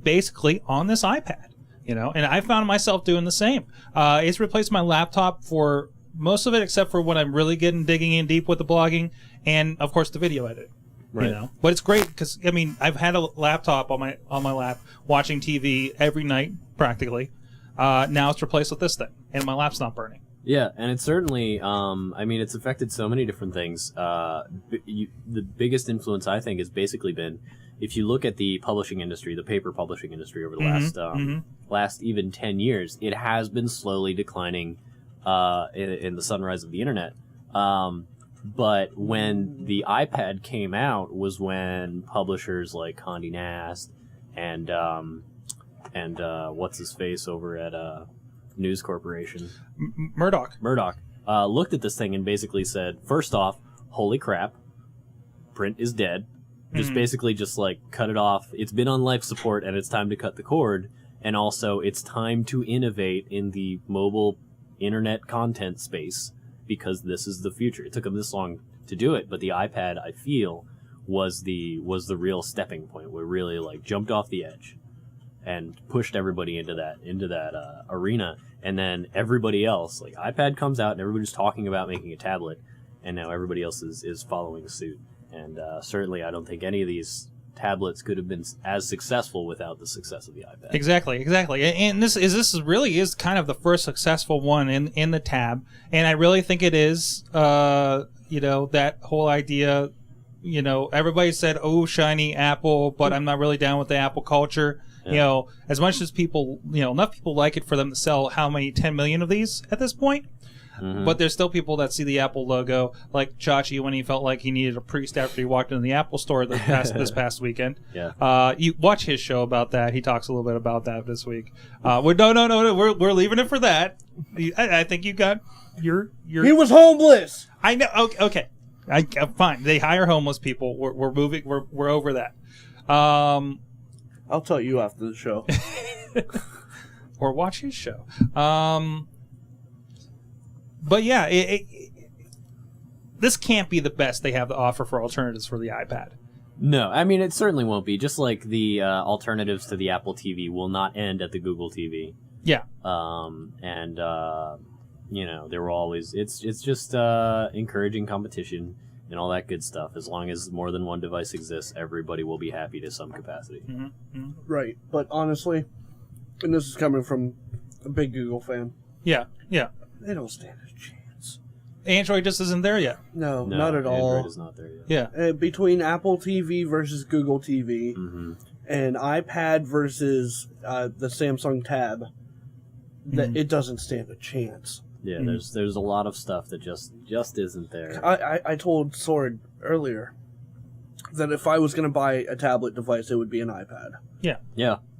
basically on this iPad. And I found myself doing the same. It's replaced my laptop for most of it, except for when I'm really digging in deep with the blogging and, of course, the video editing. Right. You know, but it's great because I mean I've had a laptop on my lap watching TV every night practically. Now it's replaced with this thing, and my lap's not burning. Yeah, and it's certainly, I mean, it's affected so many different things. The biggest influence, I think, has basically been, if you look at the publishing industry, the paper publishing industry over the last even 10 years, it has been slowly declining in the sunrise of the internet. But when the iPad came out was when publishers like Condé Nast and what's-his-face over at... News Corporation. Murdoch looked at this thing and basically said, first off, holy crap, print is dead. Just basically just like cut it off. It's been on life support and it's time to cut the cord. And also it's time to innovate in the mobile internet content space because this is the future. It took them this long to do it, but the iPad, I feel, was the real stepping point. We really like jumped off the edge and pushed everybody into that arena, and then everybody else, like iPad comes out, and everybody's talking about making a tablet, and now everybody else is following suit. And certainly, I don't think any of these tablets could have been as successful without the success of the iPad. Exactly. And this really is kind of the first successful one in the tab, and I really think it is. That whole idea. Everybody said, "Oh, shiny Apple," but I'm not really down with the Apple culture. Yeah. As much as people, enough people like it for them to sell how many 10 million of these at this point. But there's still people that see the Apple logo, like Chachi when he felt like he needed a priest after he walked into the Apple store this past weekend. Yeah. You watch his show about that. He talks a little bit about that this week. No. We're leaving it for that. I think you got your. He was homeless. I know. Okay. Fine. They hire homeless people. We're moving. We're over that. I'll tell you after the show. Or watch his show. But yeah, this can't be the best they have to offer for alternatives for the iPad. No, I mean, it certainly won't be. Just like the alternatives to the Apple TV will not end at the Google TV. Yeah. There will always... It's just encouraging competition and all that good stuff. As long as more than one device exists, everybody will be happy to some capacity. Right, but honestly, and this is coming from a big Google fan. Yeah. They don't stand a chance. Android just isn't there yet. No, not at all. Android is not there yet. Yeah. Between Apple TV versus Google TV and iPad versus the Samsung Tab, that it doesn't stand a chance. Yeah, there's a lot of stuff that just isn't there. I told Sorg earlier that if I was going to buy a tablet device, it would be an iPad. Yeah.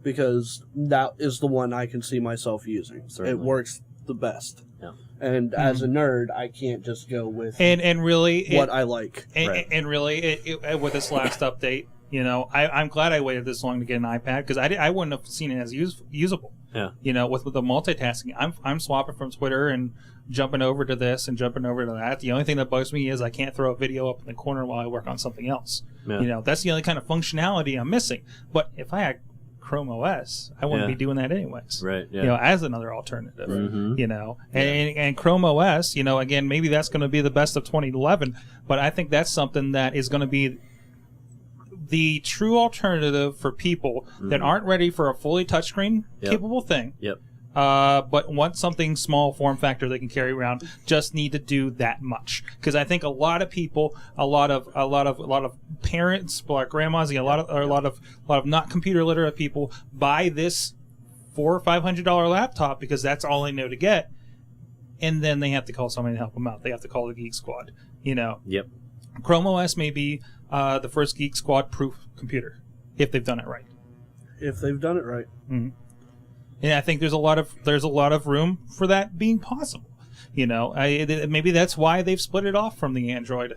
Because that is the one I can see myself using. Certainly. It works the best. Yeah. And as a nerd, I can't just go with and really what I like. And really, with this last update, I'm glad I waited this long to get an iPad because I wouldn't have seen it as usable. Yeah. With the multitasking, I'm swapping from Twitter and jumping over to this and jumping over to that. The only thing that bugs me is I can't throw a video up in the corner while I work on something else. Yeah. That's the only kind of functionality I'm missing. But if I had Chrome OS, I wouldn't be doing that anyways. Right. Yeah. As another alternative. And Chrome OS, again, maybe that's going to be the best of 2011, but I think that's something that is going to be the true alternative for people that aren't ready for a fully touchscreen capable thing. Yep. But want something small form factor they can carry around. Just need to do that much because I think a lot of people, a lot of parents, like grandmas, a lot of not computer literate people buy this $400 or $500 laptop because that's all they know to get, and then they have to call somebody to help them out. They have to call the Geek Squad. Yep. Chrome OS may be the first Geek Squad proof computer if they've done it right. If they've done it right. And I think there's a lot of room for that being possible. Maybe that's why they've split it off from the Android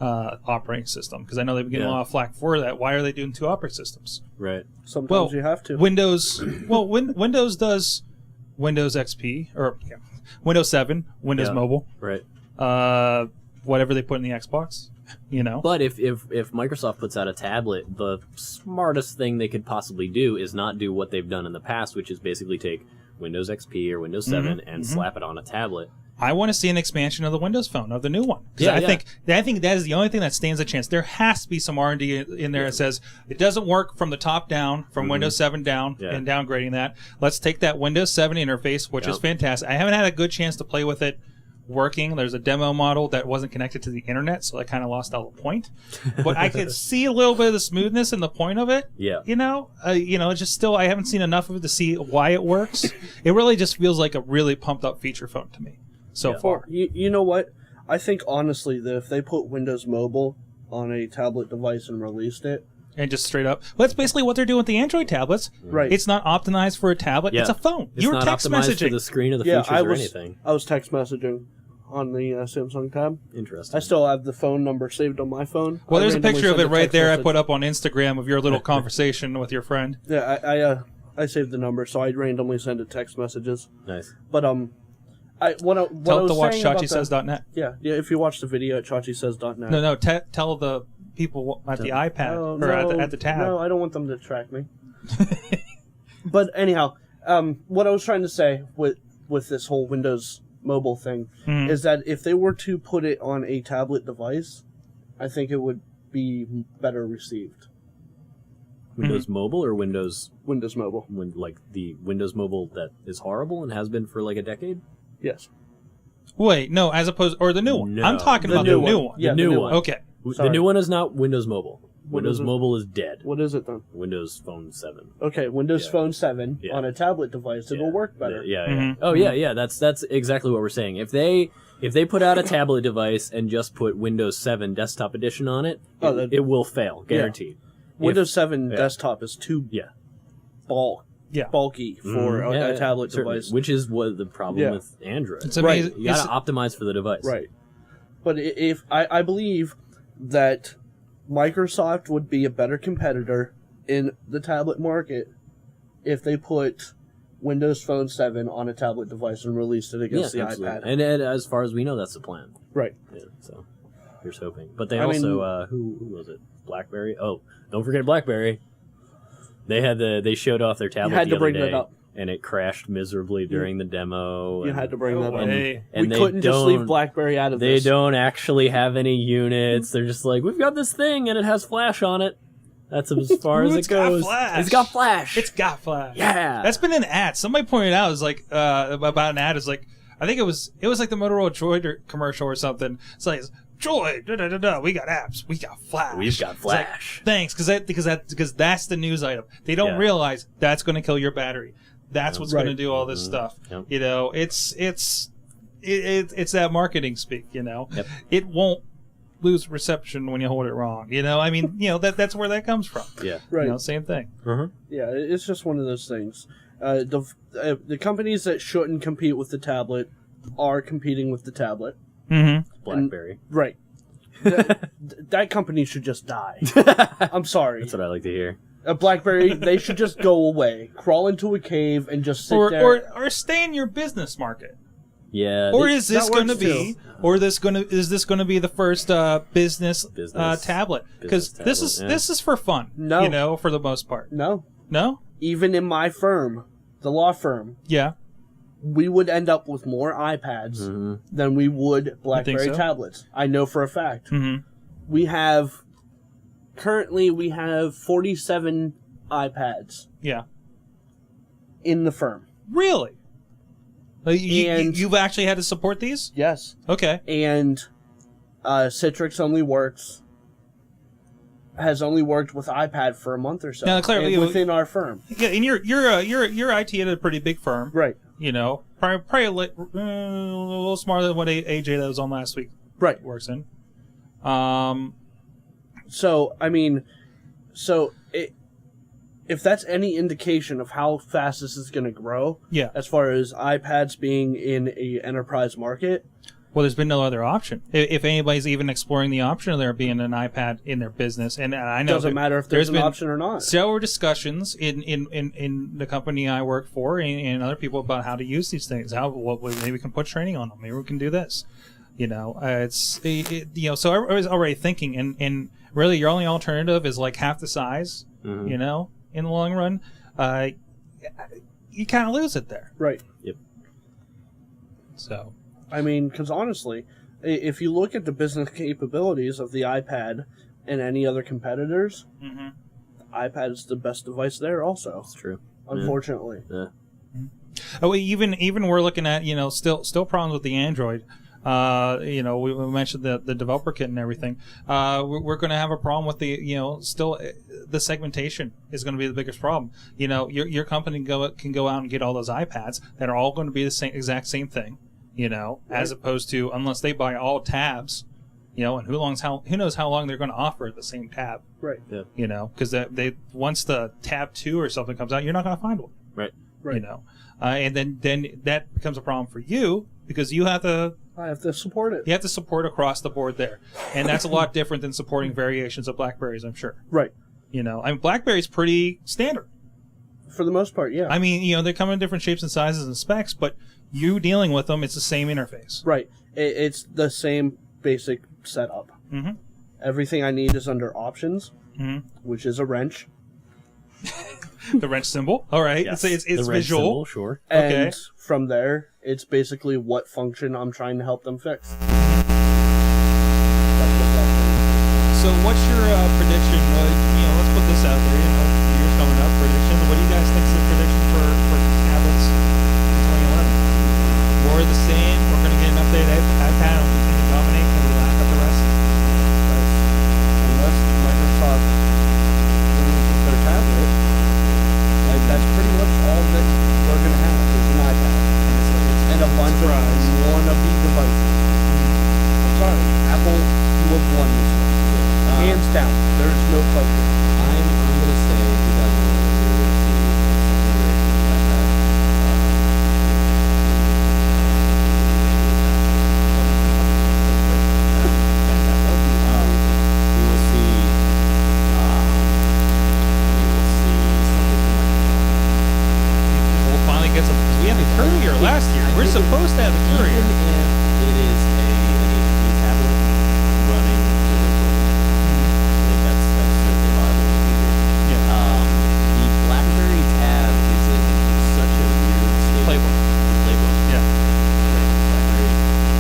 operating system because I know they've been getting a lot of flack for that. Why are they doing two operating systems? Right. Sometimes you have to. Windows does Windows XP or Windows 7, Windows Mobile. Right. Whatever they put in the Xbox. But if Microsoft puts out a tablet, the smartest thing they could possibly do is not do what they've done in the past, which is basically take Windows XP or Windows 7 and slap it on a tablet I want to see an expansion of the Windows Phone, of the new one. Yeah, I think that is the only thing that stands a chance. There has to be some R&D in there that says it doesn't work from the top down, from Windows 7 down, and downgrading that. Let's take that Windows 7 interface, which is fantastic. I haven't had a good chance to play with it working. There's a demo model that wasn't connected to the internet, so I kind of lost all the point. But I could see a little bit of the smoothness and the point of it. Yeah. It's just still, I haven't seen enough of it to see why it works. It really just feels like a really pumped up feature phone to me so far. You know what? I think honestly that if they put Windows Mobile on a tablet device and released it, and just straight up, well, that's basically what they're doing with the Android tablets. Right. It's not optimized for a tablet. Yeah. It's a phone. It's You're not text optimized messaging for the screen of the features or anything. I was text messaging on the Samsung tab. Interesting. I still have the phone number saved on my phone. Well, there's a randomly picture of send it right text there. message. I put up on Instagram of your little conversation with your friend. Yeah, I saved the number, so I randomly send it text messages. Nice. But Tell it to watch ChachiSays.net. Yeah. If you watch the video at ChachiSays.net. No. Tell the people at the iPad at the tab. No, I don't want them to track me. But anyhow, what I was trying to say with this whole Windows Mobile thing is that if they were to put it on a tablet device, I think it would be better received. Windows Mobile or Windows Mobile. Like the Windows Mobile that is horrible and has been for like a decade? Yes. Wait, no, as opposed, or the new one. No. I'm talking about the new one. Yeah, the new one. Okay. The new one is not Windows Mobile. Windows is it? Mobile is dead. What is it then? Windows Phone 7. Okay, Windows Phone 7 on a tablet device, it'll work better. Yeah. Oh yeah. That's exactly what we're saying. If they put out a tablet device and just put Windows 7 Desktop Edition on it, it will fail, guaranteed. Windows 7 Desktop is too bulky for a tablet device, which is what the problem with Android. It's amazing. You got to optimize for the device, right? But if I believe that Microsoft would be a better competitor in the tablet market if they put Windows Phone 7 on a tablet device and released it against the absolutely. iPad. And as far as we know, that's the plan. Right. Yeah, so here's hoping. But they also who was it? BlackBerry. Oh, don't forget BlackBerry. They showed off their tablet the other day, and it crashed miserably during the demo. You had to bring that up. And we couldn't just leave BlackBerry out of this. They don't actually have any units. They're just like, we've got this thing, and it has Flash on it. That's as far as it goes. It's got Flash. It's got Flash. Yeah. That's been an ad. Somebody pointed out, it was like, about an ad, is like, I think it was like the Motorola Droid commercial or something. It's like, Droid, we got apps, we got Flash. We've got Flash. Like, thanks, because that's the news item. They don't realize that's going to kill your battery. That's what's going to do all this stuff. Yep. You know, it's that marketing speak. You know, it won't lose reception when you hold it wrong. You know, I mean, you know that's where that comes from. Yeah, right. You know, same thing. Yeah, it's just one of those things. The companies that shouldn't compete with the tablet are competing with the tablet. BlackBerry. Right. That company should just die. I'm sorry. That's what I like to hear. BlackBerry, they should just go away, crawl into a cave, and just sit there. Or stay in your business market. Yeah. Or is this going to be? Or is this going to be the first business tablet? Because this is for fun. No. You know, for the most part. No. No. Even in my firm, the law firm. Yeah. We would end up with more iPads than we would BlackBerry tablets. I know for a fact. We have 47 iPads. Yeah. In the firm. Really? You've actually had to support these? Yes. Okay. And Citrix has only worked with iPad for a month or so. Now, clearly, within our firm. Yeah, and you're IT at a pretty big firm, right? You know, probably a little smaller than what AJ that was on last week, right? Works in. So I mean, if that's any indication of how fast this is going to grow, as far as iPads being in a enterprise market. Well, there's been no other option. If anybody's even exploring the option of there being an iPad in their business, and I know doesn't matter if there's an option or not. Several discussions in the company I work for and other people about how to use these things. Maybe we can put training on them. Maybe we can do this. You know, So everybody's already thinking, and really your only alternative is like half the size. You know, in the long run, you kind of lose it there. Right. Yep. So. I mean, because honestly, if you look at the business capabilities of the iPad and any other competitors, the iPad is the best device there also. That's true. Unfortunately. Yeah. Oh, even we're looking at still problems with the Android. We mentioned the developer kit and everything. We're going to have a problem with the segmentation is going to be the biggest problem. Your company can go out and get all those iPads that are all going to be the exact same thing. As opposed to unless they buy all tabs. And who knows how long they're going to offer the same tab. Right. Yeah. Because they once the tab 2 or something comes out, you're not going to find one. Right. And then that becomes a problem for you because you have to. I have to support it. You have to support across the board there, and that's a lot different than supporting variations of BlackBerries, I'm sure. Right. BlackBerry's pretty standard. For the most part, yeah. I mean, they come in different shapes and sizes and specs, but you dealing with them, it's the same interface. Right. It's the same basic setup. Mm-hmm. Everything I need is under options, which is a wrench. The wrench symbol. All right. Yes. It's the visual. Symbol, sure. And from there, it's basically what function I'm trying to help them fix. So what's your prediction? Let's put this out there. Years coming up, prediction. What do you guys think is the prediction for tablets in 2011? More of the same. We're going to get an updated iPad. Will continue to dominate. Can we laugh at the rest? Unless Microsoft releases their tablet, that's pretty much all that we're going to have is an iPad. And a bunch of wannabe devices. I'm sorry, Apple, you have won this one. Hands down, there's no fight there. I'm going to say 2011. We'll finally get some. We had the Courier last year. We're supposed to have the Courier. Even if it is an HP tablet running I think that's certainly viable in the future. The BlackBerry tab is in such a weird state. Playbook. Playbook. Yeah. Right. BlackBerry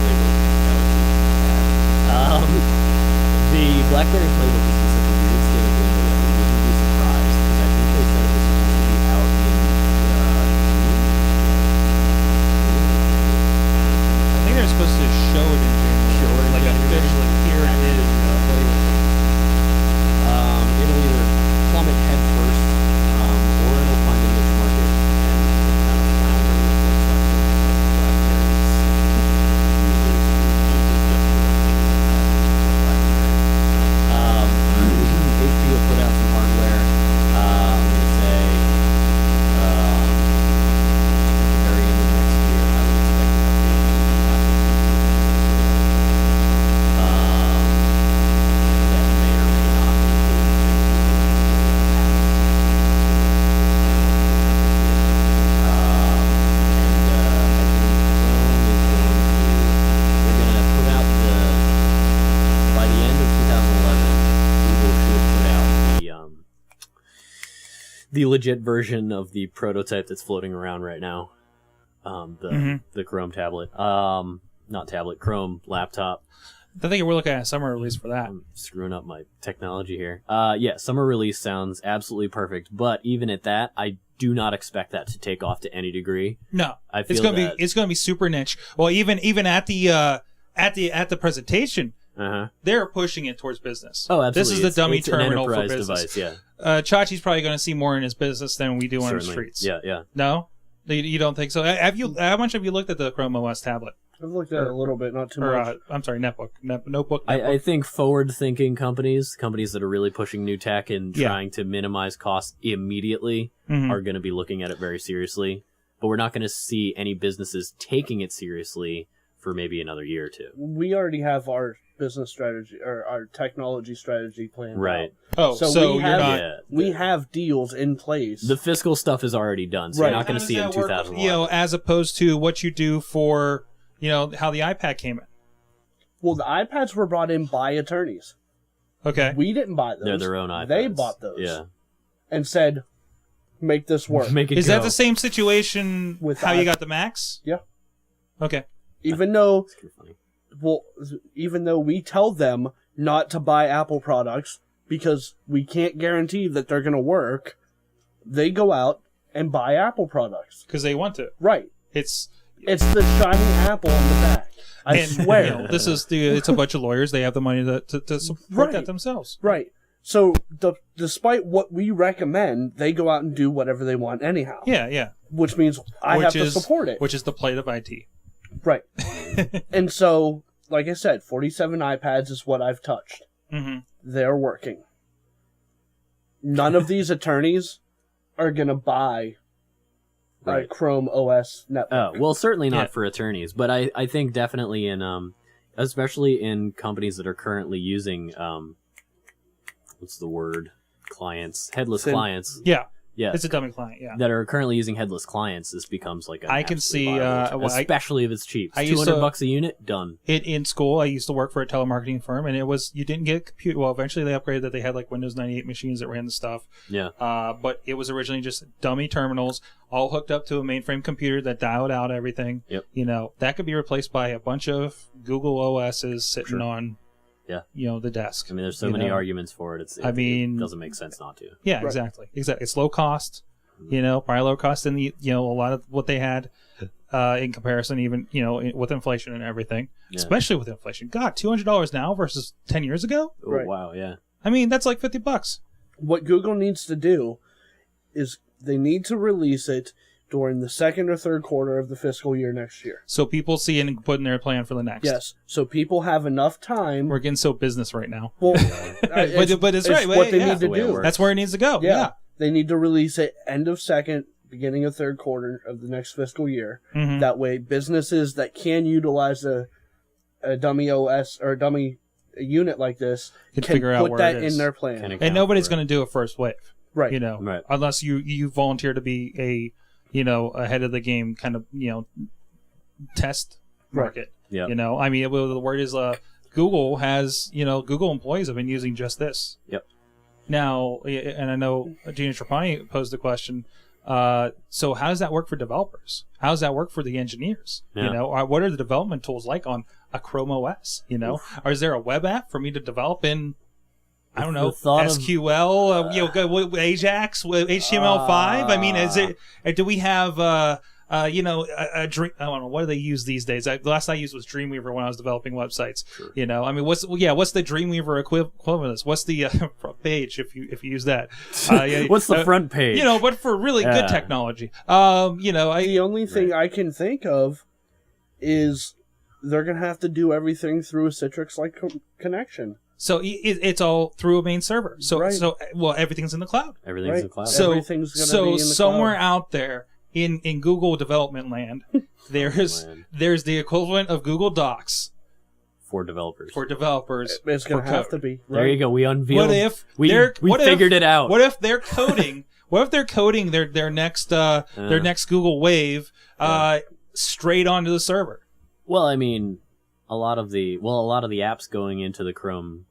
Playbook Galaxy tab. The BlackBerry Playbook is in such a weird state of limbo that we wouldn't be surprised because I think they said it was supposed to be out in I think they're supposed to show it in January. Like officially, here it is. It'll either plummet head first, or it'll find a niche market and kind of flounder with what's left of BlackBerry's HP will put out some hardware. I'm going to say at the very end of next year, I would expect an update to the Apple that may or may not we're going to put out by the end of 2011, Google should put out the legit version of the prototype that's floating around right now. The Chrome tablet. Not tablet, Chrome laptop. I think we're looking at a summer release for that. I'm screwing up my technology here. Yeah, summer release sounds absolutely perfect, but even at that, I do not expect that to take off to any degree. No, I feel it's gonna be super niche. Well, even at the presentation, they're pushing it towards business. Oh, absolutely. This is the dummy it's terminal an for enterprise business. device, yeah. Chachi's probably going to see more in his business than we do on the Certainly. streets. Yeah. No, you don't think so? How much have you looked at the Chrome OS tablet? I've looked at it a little bit, not too much. I'm sorry, notebook. I think forward-thinking companies that are really pushing new tech and trying to minimize costs immediately are going to be looking at it very seriously. But we're not going to see any businesses taking it seriously for maybe another year or two. We already have our business strategy or our technology strategy planned Right. out. Oh, so we you're have, not. we have deals in place. The fiscal stuff is already done, so Right. you're not going to How see it in does that work, 2011. as opposed to what you do for, how the iPad came in. Well, the iPads were brought in by attorneys. Okay. We didn't buy those. They're their own iPads. They bought those. Yeah. And said, make this work. Make it Is go. that the same situation With how you iPad. got the Macs? Yeah. Okay. even though, It's kind of funny. well, even though we tell them not to buy Apple products because we can't guarantee that they're going to work, they go out and buy Apple products. Because they want to. Right. It's the shiny apple on the back. I swear. You know, it's a bunch of lawyers. They have the money to support that themselves. Right. So, despite what we recommend, they go out and do whatever they want anyhow. Yeah. Which means I have to support it. Which is the plight of IT. Right. And so, like I said, 47 iPads is what I've touched. Mm-hmm. They're working. None of these attorneys are going to buy a Chrome OS network. Oh, well, certainly not for attorneys, but I think definitely in, especially in companies that are currently using, what's the word? Clients. Headless clients. Yeah. Yeah. It's a dummy client, yeah. That are currently using headless clients, this becomes like an I can see, especially if it's cheap. I It's used to- $200 a unit, done. In school, I used to work for a telemarketing firm, and you didn't get compute. Well, eventually they upgraded that. They had like Windows 98 machines that ran the stuff. Yeah. But it was originally just dummy terminals, all hooked up to a mainframe computer that dialed out everything. Yep. You know, that could be replaced by a bunch of Google OSs sitting on, the desk. I mean, there's so many arguments for it. It doesn't make sense not to. Yeah, exactly. It's low cost. Probably low cost than a lot of what they had in comparison, even with inflation and everything. Yeah. Especially with inflation. God, $200 now versus 10 years ago. Oh, Right. wow, yeah. I mean, that's like $50. What Google needs to do is they need to release it during the second or third quarter of the fiscal year next year. So people see and put in their plan for the next. Yes. So people have enough time. We're getting so business right now. Well, but it's right. what they yeah. need to The way it do. works. That's where it needs to go. Yeah. They need to release it end of second, beginning of third quarter of the next fiscal year. Mhm. That way, businesses that can utilize a dummy OS or a dummy unit like this Can can figure out put where that it is. in their plan. Can And nobody's going to do it first wave. Right. Right. Unless you volunteer to be a ahead of the game kind of test market. Yeah. I mean, the word is Google has Google employees have been using just this. Yep. Now, and I know Gina Trapani posed the question. So how does that work for developers? How does that work for the engineers? Yeah. What are the development tools like on a Chrome OS? Or is there a web app for me to develop in? I don't know, The thought of- SQL, Ajax, with HTML5. I mean, do we have a dream? I don't know. What do they use these days? The last I used was Dreamweaver when I was developing websites. Sure. I mean, what's the Dreamweaver equivalent? What's the front page if you use that? What's the front page? But for really good technology. The only thing I can think of is they're going to have to do everything through a Citrix-like connection. So it's all through a main server. So everything's in the cloud. Everything's in the cloud. So Everything's gonna be in the somewhere cloud. out there in Google development land, there's the equivalent of Google Docs for developers. It's going to have to be. Right? There you go. We unveiled. What if we figured it out? What if they're coding? What if they're coding their next Google Wave straight onto the server? Well, I mean, a lot of the apps going into the Chrome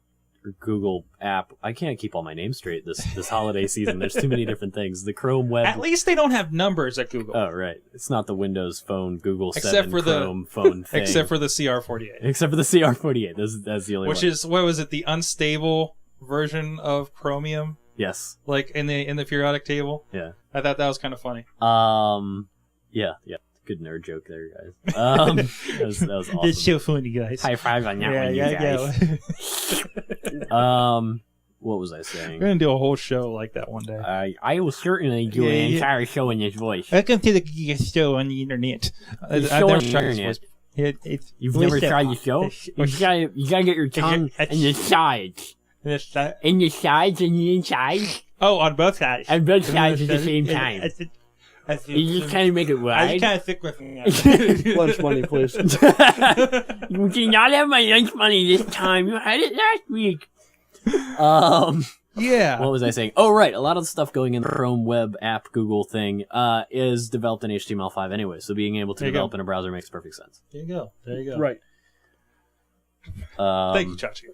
or Google app. I can't keep all my names straight this holiday season. There's too many different things. The Chrome web. At least they don't have numbers at Google. Oh, right. It's not the Windows Phone, Google Except 7 for Chrome phone thing. Except for the CR48. Except for the CR48. That's the only Which one. is, what was it, the unstable version of Chromium? Yes. Like in the periodic table? Yeah. I thought that was kind of funny. Yeah. Good nerd joke there, guys. That was awesome. It's so funny, guys. High five on that one, you guys. What was I saying? We're going to do a whole show like that one day. I will certainly do an entire show in this voice. Welcome to the show on the internet. You've never tried the show? You gotta get your tongue in the sides. In the sides and the inside. Oh, on both sides. And both sides at the same time. You just kind of make it wide. I just kind of thick with me. Lunch money, please. You did not have my lunch money this time. You had it last week. Yeah. What was I saying? Oh, right. A lot of the stuff going in the Chrome web app Google thing is developed in HTML5 anyway. So being able to develop in a browser makes perfect sense. There you go. Right. Thank you, Chachi.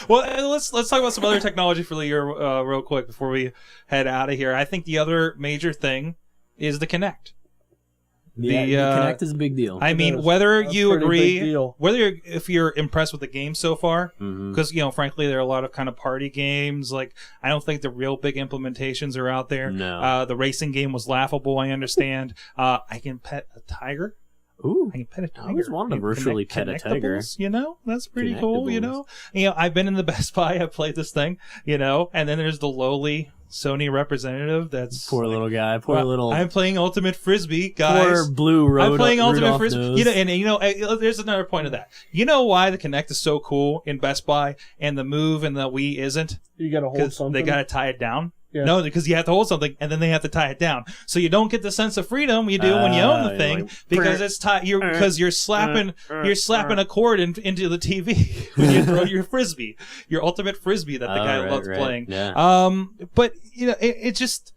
Well, let's talk about some other technology for the year real quick before we head out of here. I think the other major thing is the Kinect. The Kinect is a big deal. I mean, is. whether That's you a pretty agree, big deal. if you're impressed with the game so far, because frankly, there are a lot of kind of party games. Like, I don't think the real big implementations are out there. No. The racing game was laughable. I understand. I can pet a tiger. Ooh, I can pet a tiger. I always wanted to virtually pet a tiger. That's pretty cool. I've been in the Best Buy. I've played this thing. And then there's the lowly Sony representative. That's poor little guy. I'm playing Ultimate Frisbee, guys. Poor blue road. I'm playing Ultimate Rudolph Frisbee. nose. There's another point of that. You know why the Kinect is so cool in Best Buy and the Move and the Wii isn't? You gotta hold Because something. they gotta tie it down. Yeah. No, because you have to hold something and then they have to tie it down. So you don't get the sense of freedom you do when you own the thing because it's tied. Because you're slapping a cord into the TV when you throw your frisbee, your ultimate frisbee that the guy loves playing. Yeah. But it just.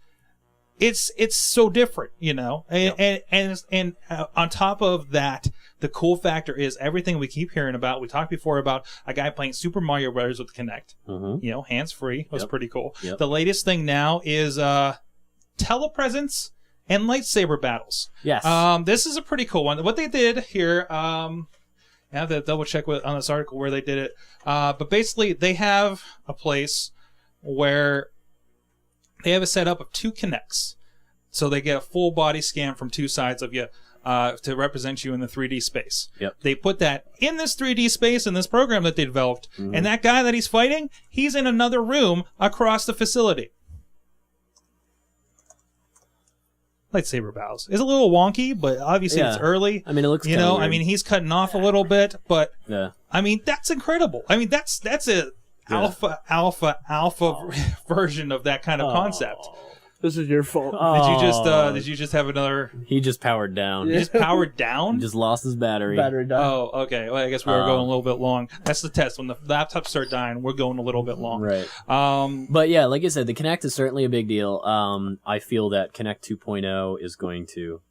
It's so different, and on top of that, the cool factor is everything we keep hearing about. We talked before about a guy playing Super Mario Brothers with Kinect, hands free. Was pretty cool. Yep. The latest thing now is telepresence and lightsaber battles. Yes. This is a pretty cool one. What they did here, I have to double check on this article where they did it, but basically they have a place where they have a setup of 2 Kinects. So they get a full body scan from 2 sides of you to represent you in the 3D space. Yep. They put that in this 3D space in this program that they developed. And that guy that he's fighting, he's in another room across the facility. Lightsaber battles. It's a little wonky, but obviously it's early. I mean, it looks I mean, he's cutting off a little bit, but yeah. I mean, that's incredible. I mean, that's a alpha version of that kind of concept. This is your fault. Did you just have another? He just powered down. He just powered down. He just lost his battery. Battery died. Oh, okay. Well, I guess we were going a little bit long. That's the test. When the laptops start dying, we're going a little bit long. Right. But yeah, like I said, the Kinect is certainly a big deal. I feel that Kinect 2.0 is going to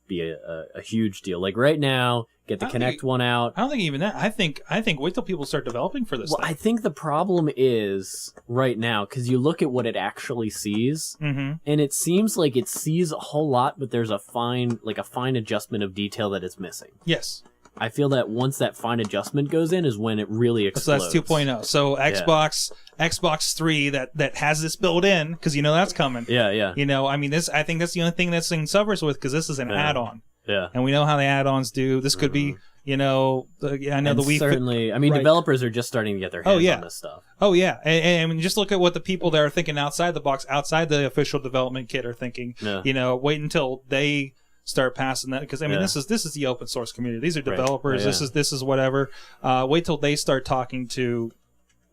be a huge deal. Like right now, get the Kinect one out. I don't think even that. I think wait till people start developing for this thing. I think the problem is right now because you look at what it actually sees, and it seems like it sees a whole lot, but there's a fine adjustment of detail that it's missing. Yes. I feel that once that fine adjustment goes in is when it really explodes. So that's 2.0. So Xbox 3 that has this built in because that's coming. Yeah. I mean I think that's the only thing this thing suffers with because this is an add-on. Yeah. And we know how the add-ons do. This could be, I know the Wii. Certainly, I mean, developers are just starting to get their hands on this stuff. Oh, yeah. And just look at what the people that are thinking outside the box, outside the official development kit are thinking. Yeah. Wait until they start passing that because this is the open source community. These are developers. Right. This is whatever. Wait till they start talking to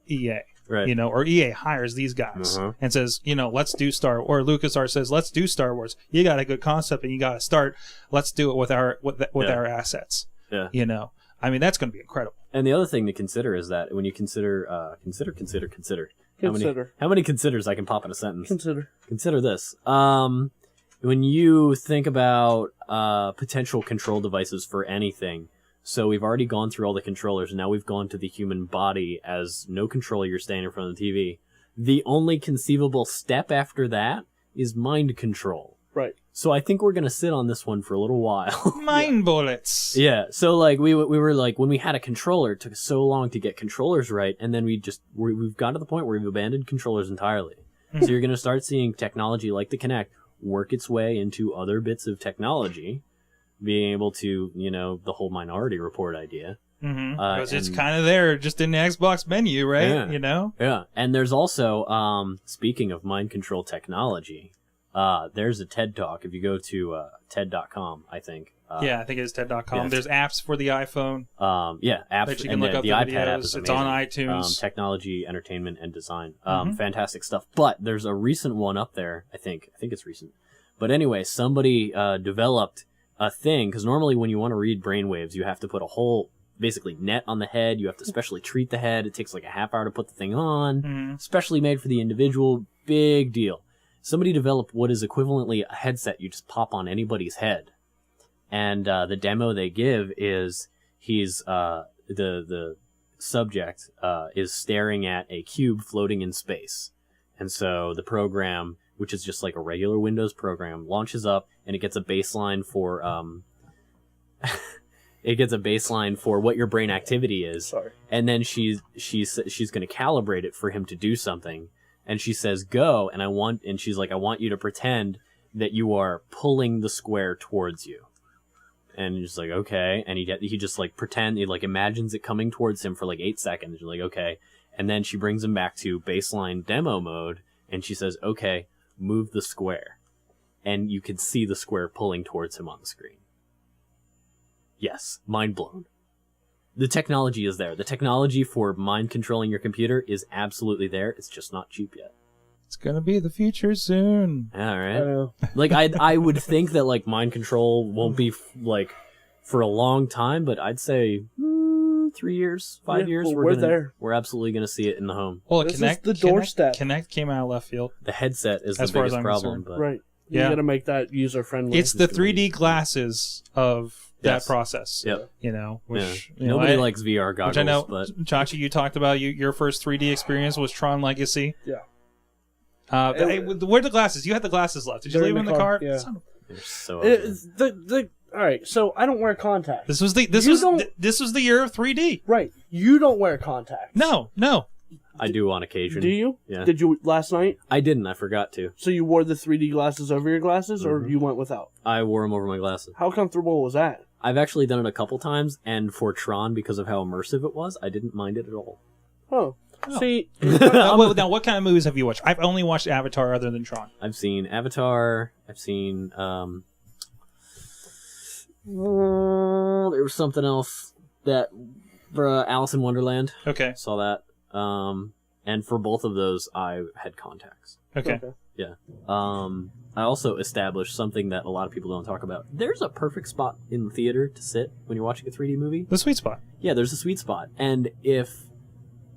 EA. Right. Or EA hires these guys and says, let's do or LucasArts says, let's do Star Wars. You got a good concept and you got to start. Let's do it with our our assets. Yeah. I mean, that's going to be incredible. And the other thing to consider is that when you consider. How many considers I can pop in a sentence? Consider this. When you think about potential control devices for anything. So we've already gone through all the controllers, and now we've gone to the human body as no controller, you're standing in front of the TV. The only conceivable step after that is mind control. Right. So I think we're going to sit on this one for a little while. Mind bullets. Yeah, so like we were like, when we had a controller, it took so long to get controllers right, and then we've gotten to the point where we've abandoned controllers entirely. So you're going to start seeing technology like the Kinect work its way into other bits of technology, being able to, the whole Minority Report idea. Because it's kind of there, just in the Xbox menu, right? Yeah. And there's also, speaking of mind control technology, there's a TED Talk. If you go to TED.com, I think. I think it's TED.com. Yeah. There's apps for the iPhone. Apps. That you can look up the the iPad videos. app is amazing. It's on iTunes. Technology, entertainment, and design. Fantastic stuff. But there's a recent one up there, I think it's recent. But anyway, somebody developed a thing, because normally when you want to read brainwaves, you have to put a whole, basically, net on the head. You have to specially treat the head. It takes like a half hour to put the thing on. Specially made for the individual. Big deal. Somebody developed what is equivalently a headset you just pop on anybody's head. And the demo they give is he's the subject is staring at a cube floating in space. And so the program which is just like a regular Windows program, launches up, and it gets a baseline for what your brain activity is. Sorry. And then she's going to calibrate it for him to do something. And she says, go. And she's like, I want you to pretend that you are pulling the square towards you. And he's like, okay. And he just like he like imagines it coming towards him for like 8 seconds. You're like, okay. And then she brings him back to baseline demo mode. And she says, okay, move the square. And you can see the square pulling towards him on the screen. Yes, mind blown. The technology is there. The technology for mind controlling your computer is absolutely there. It's just not cheap yet. It's gonna be the future soon. All right. Like I would think that like mind control won't be like for a long time, but I'd say 3 years, 5 years. Well, we're there. We're absolutely gonna see it in the home. Well, This is the doorstep. Connect came out of left field. The headset is As the far as biggest I'm problem, concerned. but Right. Yeah. You got to make that user friendly. It's the 3D glasses of that process. Yep. You know, which yeah. Nobody likes VR goggles, which I know, but Chachi, you talked about your first 3D experience was Tron Legacy. Yeah. Hey, where are the glasses? You had the glasses left. Did you They're leave them in the car? Yeah. they're so ugly. All right, so I don't wear contacts. This was the year of 3D. Right. You don't wear contacts. No. I do on occasion. Do you? Yeah. Did you last night? I didn't. I forgot to. So you wore the 3D glasses over your glasses, or you went without? I wore them over my glasses. How comfortable was that? I've actually done it a couple times, and for Tron, because of how immersive it was, I didn't mind it at all. Oh. See, now, what kind of movies have you watched? I've only watched Avatar other than Tron. I've seen Avatar. I've seen there was something else that Alice in Wonderland. Okay. Saw that. And for both of those, I had contacts. Okay. Yeah. I also established something that a lot of people don't talk about. There's a perfect spot in the theater to sit when you're watching a 3D movie. The sweet spot. Yeah, there's a sweet spot. And if,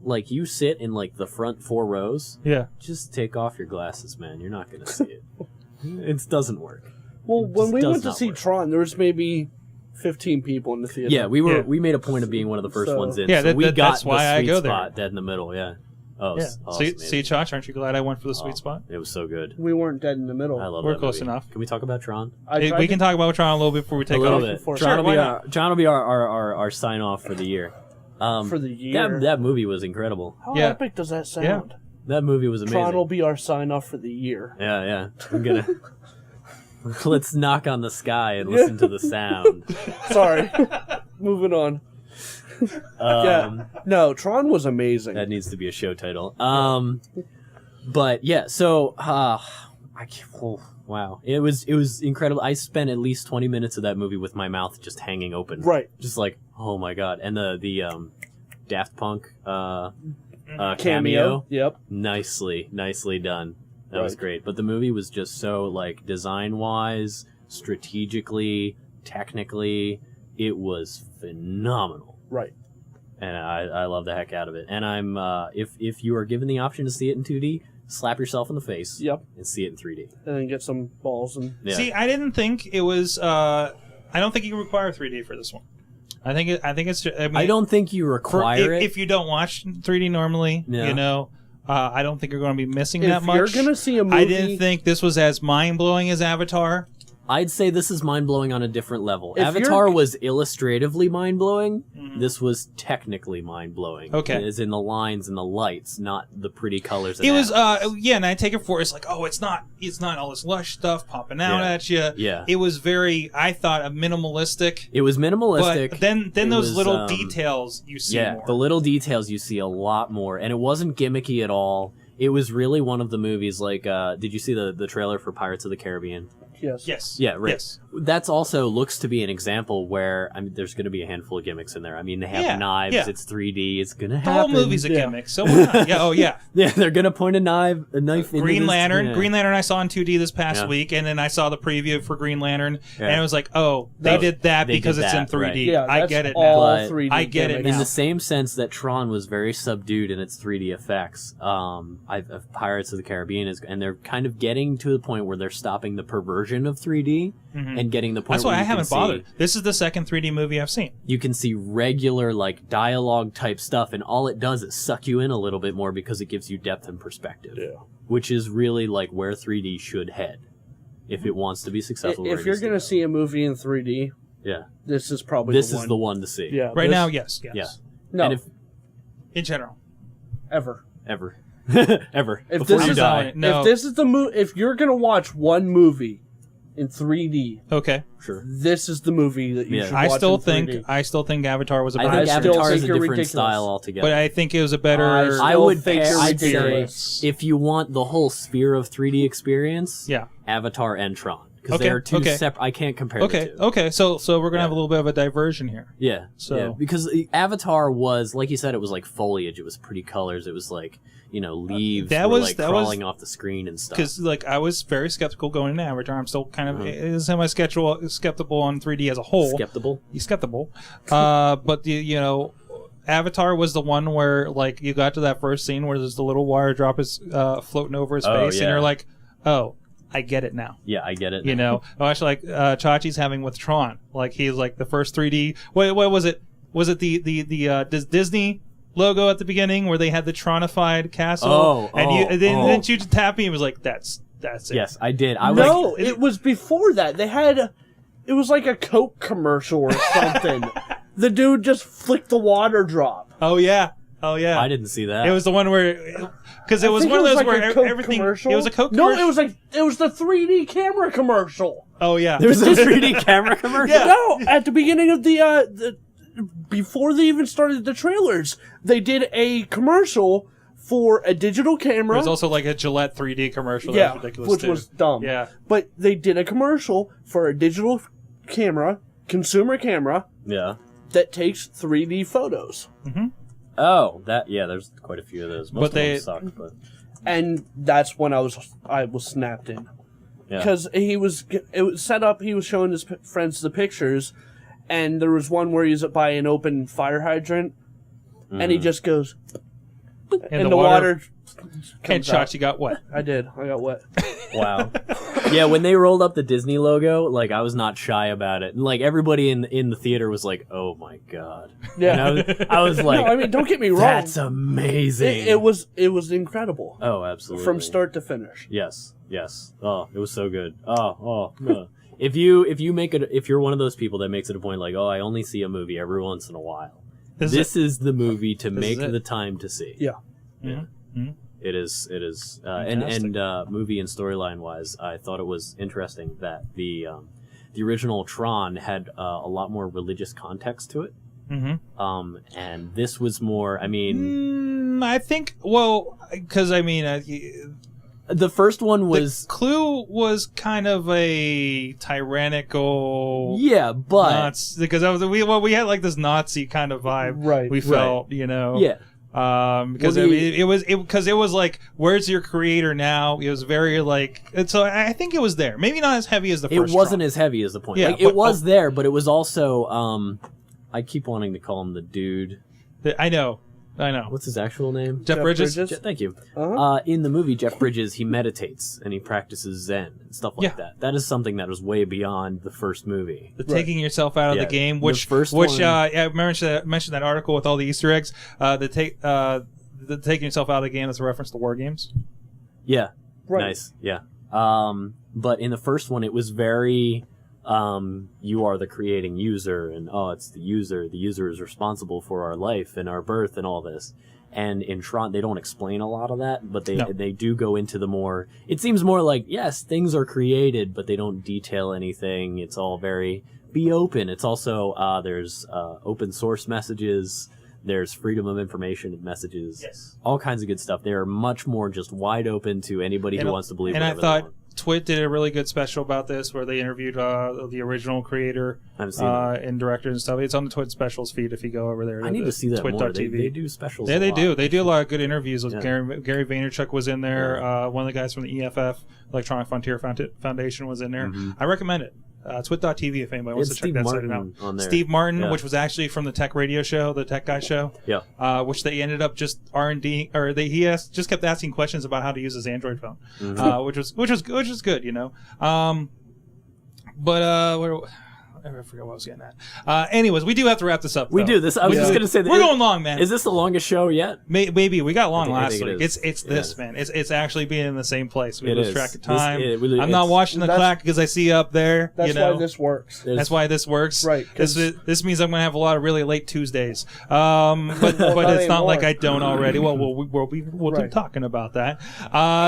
like, you sit in, like, the front 4 rows, Yeah. just take off your glasses, man. You're not going to see it. It doesn't work. well, when we does went to not see work. Tron, there was maybe 15 people in the theater. Yeah, we made a point of being one of the first So- ones in. Yeah, so we got that's why the I sweet go there. spot dead in the middle, yeah. Oh, Yeah. it's See, amazing. Josh, aren't you glad I went for the sweet spot? It was so good. We weren't dead in the middle. I love We're that close movie. enough. Can we talk about Tron? Hey, we can talk about Tron a little bit before we take A little off. bit. Sure, Tron why will be our sign off for the year. For the year. That movie was incredible. How Yeah. epic does that sound? That movie was amazing. Tron will be our sign off for the year. Yeah. I'm gonna let's knock on the sky and listen to the sound. Sorry. Moving on. Yeah. No, Tron was amazing. That needs to be a show title. But yeah, so wow, it was incredible. I spent at least 20 minutes of that movie with my mouth just hanging open, Right. Just like, oh my god. And the Daft Punk cameo, Yep. nicely done. That was Right. great. But the movie was just so, like, design wise, strategically, technically, it was phenomenal. Right. And I love the heck out of it. And I'm if you are given the option to see it in 2D, slap yourself in the face. Yep. And see it in 3D. And then get some balls and. Yeah. See, I didn't think it was. I don't think you require 3D for this one. I think it's. I mean, I don't think you require it. if you don't watch 3D normally. Yeah. You know, I don't think you're going to be missing If that much. you're gonna see a movie, I didn't think this was as mind blowing as Avatar. I'd say this is mind-blowing on a different level. If Avatar you're- was illustratively mind-blowing. This was technically mind-blowing. Okay. As in the lines and the lights, not the pretty colors. And It was, atoms. yeah, and I take it for it's like, oh, it's not all this lush stuff popping out Yeah. at you. Yeah. It was very, I thought, minimalistic. It was minimalistic. But then It those was, little details you see yeah, more. the little details you see a lot more, and it wasn't gimmicky at all. It was really one of the movies. Like, did you see the trailer for Pirates of the Caribbean? Yes. Yes. Yeah, right. Yes. That's also looks to be an example where there's going to be a handful of gimmicks in there. I mean, they have Yeah, knives. yeah. It's 3D. It's going to The happen. whole movie's a Yeah. gimmick, so why not? Yeah, oh yeah. Yeah, they're going to point a knife into Green this- Lantern. yeah. Green Lantern I saw in 2D this past Yeah. week, and then I saw the preview for Green Lantern, Yeah. and it was like, oh, they did that They because did it's in that, 3D. Yeah, I that's get it all now. But 3D I get it gimmicks. now. In the same sense that Tron was very subdued in its 3D effects, Pirates of the Caribbean and they're kind of getting to the point where they're stopping the perversion version of 3D and getting the point That's where why I you can haven't bothered. This is the second 3D movie I've seen. You can see regular, like, dialogue type stuff, and all it does is suck you in a little bit more because it gives you depth and perspective. Yeah. Which is really, like, where 3D should head if it wants to be successful. If you're going to see a movie in 3D, this is probably the one to see. Yeah, right now, yes. Yeah. No. And in general. Ever. Ever. If Before this you is die. No. If this is the if you're going to watch one movie in 3D, okay, sure, this is the movie that you should watch I still in 3D. think Avatar was a I better. think Avatar is a different ridiculous. style altogether. But I think it was a better. I would I'd say if you want the whole sphere of 3D experience, Avatar and Tron. Because they're two separate. I can't compare the two. Okay. So we're gonna have a little bit of a diversion here. Yeah. So yeah. Because Avatar was, like you said, it was like foliage. It was pretty colors. It was like, leaves crawling off the screen and stuff. Because I was very skeptical going into Avatar. I'm still kind of semi-skeptical on 3D as a whole. Skeptical. But Avatar was the one where you got to that first scene where there's the little wire drop is floating over his face, and you're like, oh. I get it now. Yeah, I get it. Actually, Chachi's having with Tron. He's the first 3D. What was it? Was it the Disney logo at the beginning where they had the Tronified castle? Then you tap me and was like, that's it. Yes, I did. It was before that. It was like a Coke commercial or something. The dude just flicked the water drop. Oh yeah. I didn't see that. It was the one where, because it was one of those where everything. Commercial? It was a Coke No, commercial. it was the 3D camera commercial. Oh yeah, there was a 3D camera commercial. Yeah. No, at the beginning of the before they even started the trailers, they did a commercial for a digital camera. There's also a Gillette 3D commercial. Yeah, that was ridiculous which too. was dumb. Yeah, but they did a commercial for a digital camera, consumer camera. Yeah. That takes 3D photos. Mm-hmm. Oh, there's quite a few of those. Most of them suck, but... And that's when I was snapped in. Because it was set up, he was showing his friends the pictures, and there was one where he's by an open fire hydrant, and he just goes... And the water and Chachi got wet. I did. I got wet. Wow. Yeah, when they rolled up the Disney logo, I was not shy about it. And, everybody in the theater was like, "Oh my god!" Yeah, and I was like, "No, I mean, don't get me wrong. That's amazing. It was incredible. Oh, absolutely. From start to finish. Yes. Oh, it was so good. Oh. No. If you're one of those people that makes it a point, I only see a movie every once in a while. This is the movie to make the time to see. Yeah. Mm-hmm. It is, and movie and storyline wise, I thought it was interesting that the original Tron had a lot more religious context to it. Mm-hmm. And this was more. I mean, I think because the first one was the Clue was kind of a tyrannical. Yeah, but because we had this Nazi kind of vibe. Right. We felt Yeah. Because it was where's your creator now? It was very so I think it was there. Maybe not as heavy as the first. It wasn't Tron. as heavy as the point. Yeah, it was there, but it was also. I keep wanting to call him the dude. I know. What's his actual name? Jeff Bridges. Thank you. Uh-huh. In the movie, Jeff Bridges, he meditates and he practices Zen and stuff like that. That is something that was way beyond the first movie. Taking yourself out of the game, which I mentioned that article with all the Easter eggs. The taking yourself out of the game is a reference to war games. Yeah. Right. Nice. Yeah. But in the first one, it was very. You are the creating user, and it's the user. The user is responsible for our life and our birth and all this. And in Tron, they don't explain a lot of that, but they do go into the more. It seems more yes, things are created, but they don't detail anything. It's all very be open. It's also there's open source messages. There's freedom of information messages. Yes, all kinds of good stuff. They are much more just wide open to anybody who wants to believe. And I thought. They want. Twit did a really good special about this where they interviewed the original creator and director and stuff. It's on the Twit specials feed if you go over there. I need to see that more. Twit.tv. They do specials. Yeah, they do. They do a lot of good interviews. With Gary Vaynerchuk was in there. One of the guys from the EFF, Electronic Frontier Foundation, was in there. Mm-hmm. I recommend it. Twit.tv if anybody wants to check that site out. Steve Martin, which was actually from the Tech Radio Show, the Tech Guy Show. Yeah. Which they ended up just R&D, or he just kept asking questions about how to use his Android phone, which was good, I forgot what I was getting at. Anyways, we do have to wrap this up. We though. do this. I was just gonna say that we're going long, man. Is this the longest show yet? Maybe we got long I last think week. it is. It's this, man. It's actually being in the same place. We It lose is. track of time. I'm It's- not watching the clock because I see you up there. That's you know? why this works. That's why this works. Right, 'cause- This means I'm going to have a lot of really late Tuesdays. But it's not anymore. like I don't already. Well, we'll be Right. talking about that.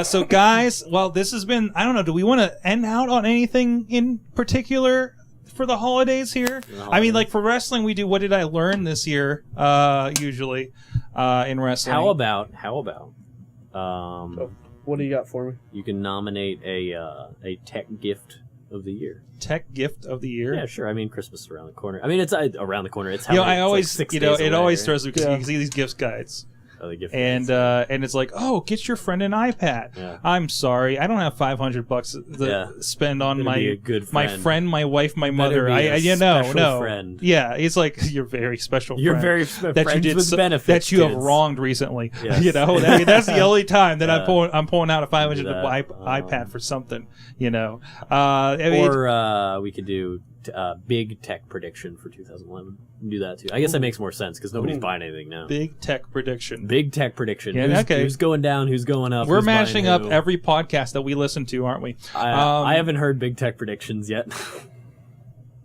So, guys, well, this has been, I don't know, do we want to end out on anything in particular for the holidays here? I mean, like for wrestling, we do what did I learn this year, usually, in wrestling. How about What do you got for me? you can nominate a tech gift of the year? Tech gift of the year? Yeah, sure. I mean, Christmas is around the corner. I mean, it's around the corner. It's how You know, many- I it's like always, 6 you know, days it away, always right? throws me because Yeah. you see these gift guides. Oh, the gift And guides. and it's like, oh, get your friend an iPad. Yeah. I'm sorry, I don't have $500 to Yeah. spend on Gonna be a good my friend. friend, my wife, my Better mother. be a You know, special no, friend. yeah, it's like you're very special. You're friend very that friends you did with benefits, that you have kids. wronged recently. Yes. You know, I mean, that's the only time that Yeah. I'm pulling out a $500 Do that. iPad for something. You know, I mean, Or we could do big tech prediction for 2011. We can do that too. I guess that makes more sense because nobody's buying anything now. big tech prediction. Big tech prediction. Yeah, who's, okay. who's going down? Who's going up? We're who's buying mashing up who? every podcast that we listen to, aren't we? I haven't heard big tech predictions yet.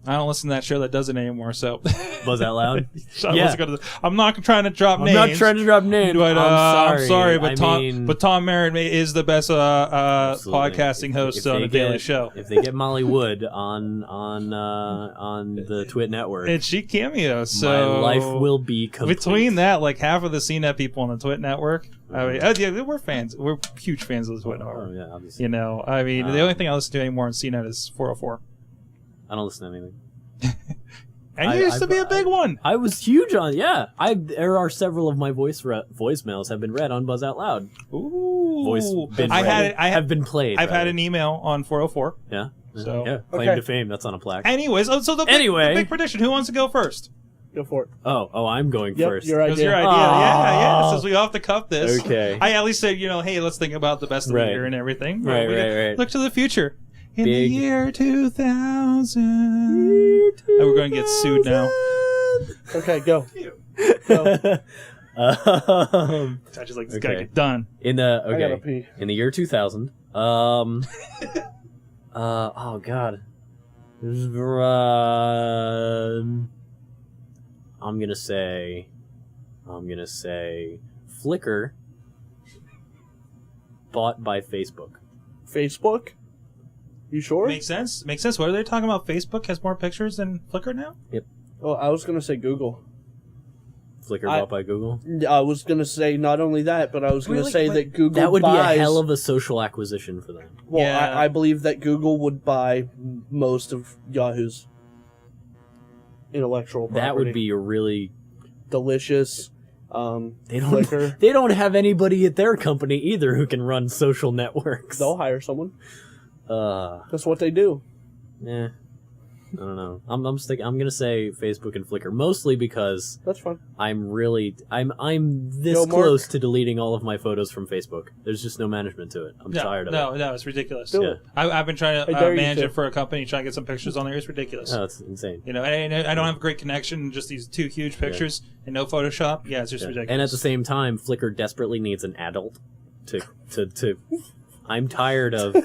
I don't listen to that show that does it anymore, so Buzz out loud. Yeah. I'm not trying to drop I'm names. not trying to drop names. But I'm sorry, but I Tom Merritt is the best Absolutely. podcasting host If on they the Daily get- Show. If they get Molly Wood on the Twit Network, And she cameos, so my life will be complete. between that, like half of the CNET people on the Twit Network. I mean, yeah, we're fans. We're huge fans of the Twit Network. Oh yeah, obviously. You know, I mean, the only thing I listen to anymore on CNET is 404. I don't listen to anything. And you used to be a big one. I was huge on. Yeah, there are several of my voicemails have been read on Buzz Out Loud. Ooh, Been I read. had have been played. I've had rather. an email on 404. Yeah. So- yeah, claim Okay. to fame. That's on a plaque. Anyways, so the big prediction. Who wants to go first? Go for it. Oh, I'm going Yep, first. your It was your idea. idea. Aw. Yeah. Since we off the cuff this. Okay. I at least said, hey, let's think about the best of the Right. year and everything. Right, We can right. Look to the future. In the Big- year 2000. Oh, we're going to get sued now. Okay, go. Go. I just like this guy Okay. get done. In the I gotta pee. in the year 2000. Oh God. I'm gonna say Flickr bought by Facebook. Facebook? You sure? Makes sense. Makes sense. What are they talking about? Facebook has more pictures than Flickr now? Oh, I was gonna say Google. Flickr I- bought by Google. I was gonna say not only that, but I was gonna Really? say But that Google That would buys, be a hell of a social acquisition for them. Well, Yeah. I believe that Google would buy most of Yahoo's intellectual property. That would be a really delicious. they don't Flickr. they don't have anybody at their company either who can run social networks. They'll hire someone. Uh, That's what they do. yeah. I don't know. I'm gonna say Facebook and Flickr mostly because That's fine. I'm this Yo, Mark. close to deleting all of my photos from Facebook. There's just no management to it. I'm tired of it. No, it's ridiculous. Do Yeah. it. I've been trying to I dare you manage to. it for a company, trying to get some pictures on there. It's ridiculous. Oh, it's insane. And I don't have a great connection, just these two huge pictures and no Photoshop. Yeah, it's just Yeah. ridiculous. And at the same time, Flickr desperately needs an adult to I'm tired of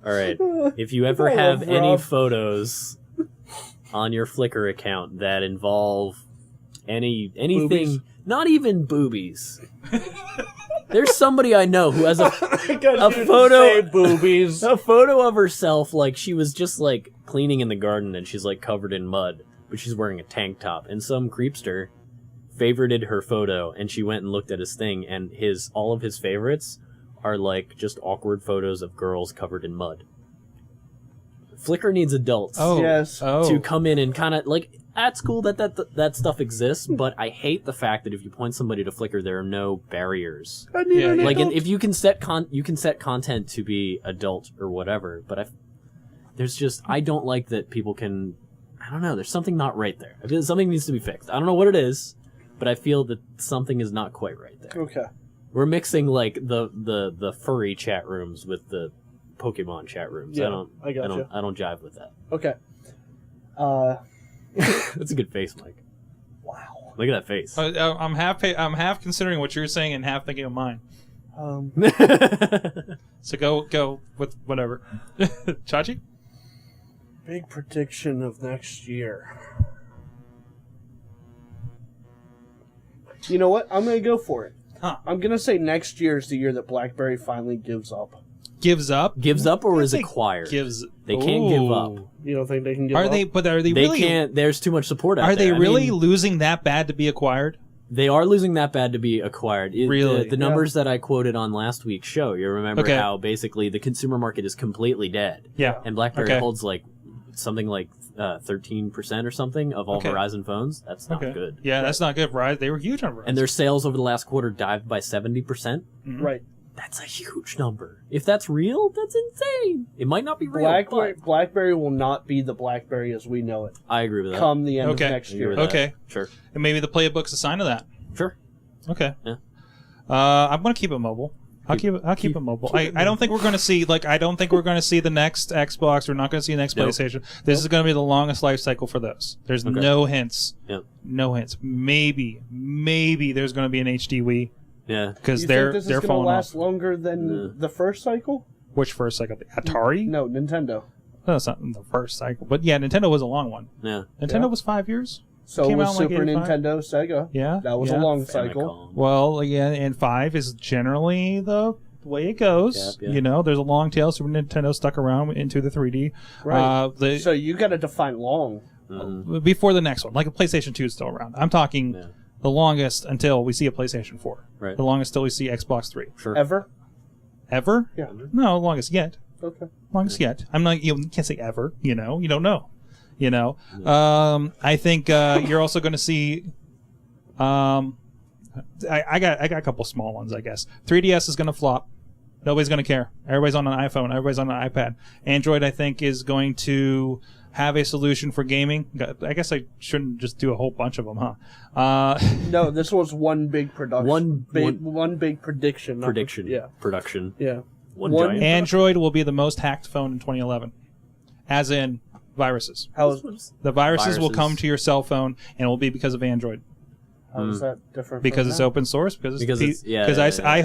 all right. If you ever I have love any Rob. photos on your Flickr account that involve anything, Boobies? not even boobies. There's somebody I know who has a photo Say boobies. a photo of herself like she was just like cleaning in the garden and she's like covered in mud, but she's wearing a tank top, and some creepster favorited her photo and she went and looked at his thing, and all of his favorites are like just awkward photos of girls covered in mud. Flickr needs adults Yes. to come in and kind of like, that's cool that stuff exists, but I hate the fact that if you point somebody to Flickr, there are no barriers. I need an Like, and adult. if you can set content to be adult or whatever, but I don't like that people can. I don't know. There's something not right there. I feel something needs to be fixed. I don't know what it is, but I feel that something is not quite right there. Okay. We're mixing like the furry chat rooms with the Pokemon chat rooms. Yeah, I I don't jive with that. Okay. That's a good face, Mike. Wow. Look at that face. I'm half considering what you're saying and half thinking of mine. So go with whatever. Chachi? Big prediction of next year. You know what? I'm going to go for it. Huh. I'm going to say next year is the year that BlackBerry finally gives up. Gives up? Gives up or I'd is say acquired? Gives. They can't give up. Ooh. You don't think they can give up? Are they? But are they They really? can't. There's too much support out Are there. they really I mean, losing that bad to be acquired? they are losing that bad to be acquired. Really? The numbers that I quoted on last week's show, you remember Okay. how basically the consumer market is completely dead. Yeah. And BlackBerry Okay. holds like something like 13% or something of all Okay. Verizon phones. That's not Okay. good. Yeah, that's not good. Verizon, they were huge on Verizon. And their sales over the last quarter dived by 70%. Right. That's a huge number. If that's real, that's insane. It might not be real, but BlackBerry will not be the BlackBerry as we know it I agree with that. come the end Okay. of next I agree year. with that. Okay. Sure. And maybe the playbook's a sign of that. Sure. Okay. Yeah. I'm gonna keep it mobile. I'll keep it mobile. I don't think we're gonna see the next Xbox. We're not gonna see the next Nope. PlayStation. This is gonna be the longest life cycle for those. There's Okay. no hints. Yep. No hints. Maybe there's gonna be an HD Wii Yeah. because You they're think this is going to falling last off. longer than the first cycle? Which first cycle? The Atari? No, Nintendo. No, that's not the first cycle. But yeah, Nintendo was a long one. Yeah. Nintendo Yeah. was 5 years. So Came was out in, like, Super 85? Nintendo, Sega. Yeah. That was yeah. a long cycle. Famicom. Well, yeah, and 5 is generally the way it goes. Yep, yeah. You know, there's a long tail. Super Nintendo stuck around into the 3D. Right. So you got to define long. Before the next one, like a PlayStation 2 is still around. I'm talking Yeah. the longest until we see a PlayStation 4. Right. The longest till we see Xbox 3. Sure. Ever? Ever? Yeah. No, longest yet. Okay. Longest yet. I'm not. You can't say ever. You know. You don't know. You know. I think you're also going to see. I got a couple small ones. I guess 3DS is going to flop. Nobody's going to care. Everybody's on an iPhone. Everybody's on an iPad. Android, I think, is going to have a solution for gaming. I guess I shouldn't just do a whole bunch of them, huh? No, this was one big production. One big prediction. not- Prediction. Yeah. Production. Yeah. One One- giant. Android will be the most hacked phone in 2011, as in viruses. How is The viruses will Viruses. come to your cell phone, and it will be because of Android. that different? Because from it's that? open source. Because yeah.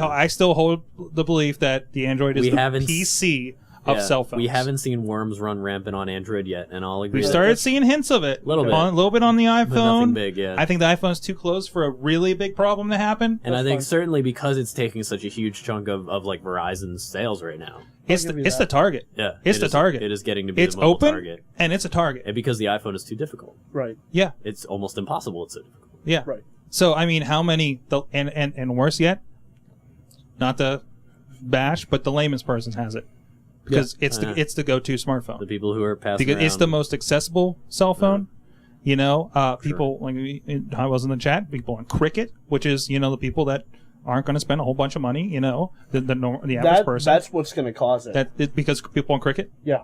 I still hold the belief that the Android is We the haven't PC of Yeah, cell phones. We haven't seen worms run rampant on Android yet, and I'll agree. We've that started that's- seeing hints of it. Little bit. A little bit on the iPhone. But nothing big, yeah. I think the iPhone's too close for a really big problem to happen. And I think fine. certainly because it's taking such a huge chunk of like Verizon's sales right now. It's give you the that. target. Yeah. It's it the is- target. It is getting to be It's the mobile open target. and it's a target. And because the iPhone is too difficult. Right. Yeah, It's almost impossible it's so difficult. yeah. Right. So I mean, how many? And worse yet, not the bash, but the layman's person has it because it's the go-to smartphone. The people who are passing Because it's the around- most accessible cell phone. You know, people like I was in the chat. People on Cricket, which is the people that aren't going to spend a whole bunch of money. You know, the average person. That's what's going to cause it. Because people on Cricket. Yeah.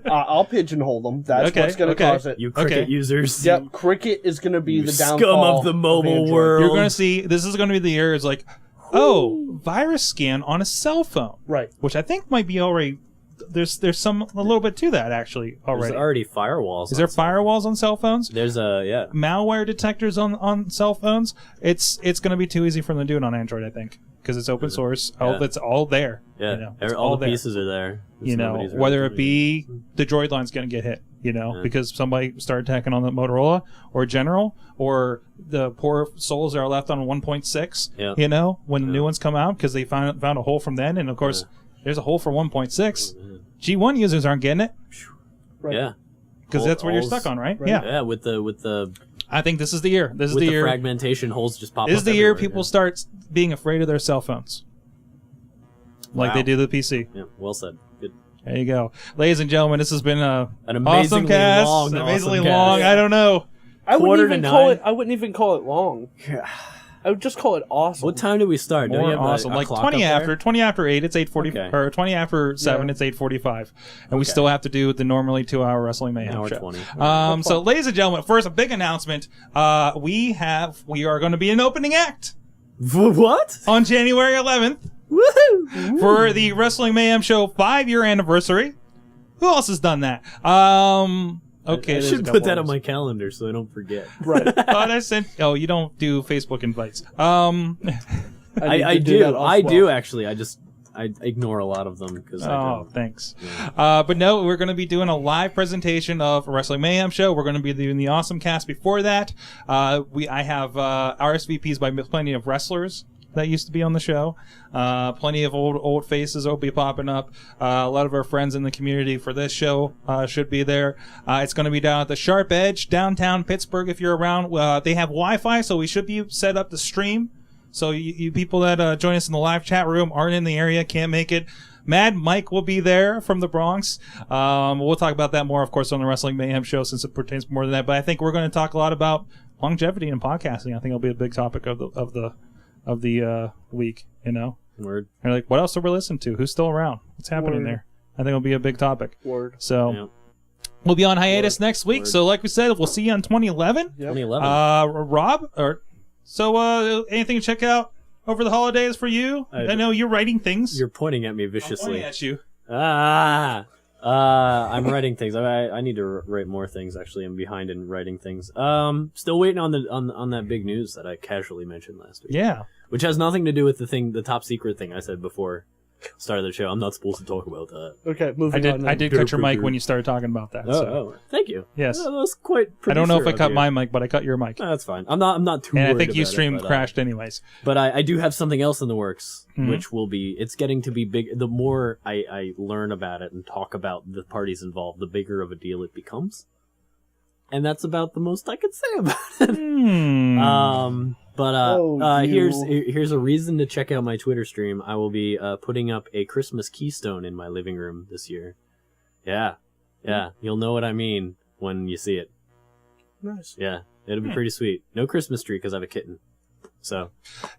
I'll pigeonhole them. That's Okay, what's going to okay. cause it. You Cricket Okay. users. Yep. Cricket is going to be the scum downfall of the mobile Android. world. You're going to see. This is going to be the year. It's like, virus scan on a cell phone, Right. which I think might be already. There's a little bit to that actually There's already. already firewalls. Is there on cell- firewalls on cell phones? There's Malware detectors on cell phones. It's going to be too easy for them to do it on Android, I think, because it's open source. Yeah. It's all there. Yeah. It's all the there. pieces are there. You know, Nobody's really whether it doing be the Droid line's going to get hit, because somebody started hacking on the Motorola or General, or the poor souls that are left on 1.6. Yeah. When the new ones come out, because they found a hole from then, and of course there's a hole for 1.6. G1 users aren't getting it Right. Yeah. because that's what you're Holes- stuck on, right? Right. Yeah. Yeah, with the I think this is the year. This is with the the year. fragmentation holes just pop This up is the year everywhere, people start being afraid of their cell phones, like Wow. they do the PC. Yeah, well said. Good. There you go, ladies and gentlemen. This has been An awesome amazingly cast. long Amazingly awesome long. cast. I don't know. I Quarter wouldn't to even call nine. it. I wouldn't even call it long. I would just call it awesome. What time did we start? Don't you More have awesome. a Like clock 20 up after there? 20 after 8, it's 8:40, Okay. or 20 after 7, Yeah. it's 8:45, and we Okay. still have to do the normally 2-hour Wrestling Mayhem Hour show. 20. So, ladies and gentlemen, first a big announcement. We are going to be an opening act What? on January 11th. Woohoo! For the Wrestling Mayhem Show 5-year anniversary. Who else has done that? Okay, I there's should a put couple that on others. my calendar so I don't forget. Right. Oh, you don't do Facebook invites. I do actually. I ignore a lot of them because I Oh, don't. thanks. But no, we're going to be doing a live presentation of Wrestling Mayhem Show. We're going to be doing the AwesomeCast before that. I have RSVPs by plenty of wrestlers that used to be on the show. Plenty of old faces will be popping up. A lot of our friends in the community for this show should be there. It's going to be down at the Sharp Edge, downtown Pittsburgh. If you're around, they have Wi-Fi, so we should be set up to stream. So you people that join us in the live chat room aren't in the area, can't make it. Mad Mike will be there from the Bronx. We'll talk about that more, of course, on the Wrestling Mayhem Show since it pertains more to that. But I think we're going to talk a lot about longevity and podcasting. I think it'll be a big topic of the week. You know, Word. and like, what else are we listening to? Who's still around? What's happening Word. there? I think it'll be a big topic. Word. So Yeah. we'll be on hiatus next week. Word. So like we said, we'll see you on 2011. Yep. 2011. Rob, anything to check out over the holidays for you? I know you're writing things. You're pointing at me I'm viciously. pointing at you. I'm writing things. I need to write more things. Actually, I'm behind in writing things. Still waiting on that big news that I casually mentioned last week. Yeah. Which has nothing to do with the top secret thing I said before start of the show. I'm not supposed to talk about that. Okay, moving on. I did cut your mic when you started talking about that. So. Thank you. Yes. That was quite. I don't know if I producer cut of my you. mic, but I cut your mic. No, that's fine. I'm not too. And I worried think about Ustream it, but, crashed anyways. But I do have something else in the works, Mhm. which will be. It's getting to be big. The more I learn about it and talk about the parties involved, the bigger of a deal it becomes. And that's about the most I could say about it. Here's a reason to check out my Twitter stream. I will be putting up a Christmas keystone in my living room this year. Yeah, you'll know what I mean when you see it. Nice. Yeah, it'll be pretty sweet. No Christmas tree because I have a kitten. So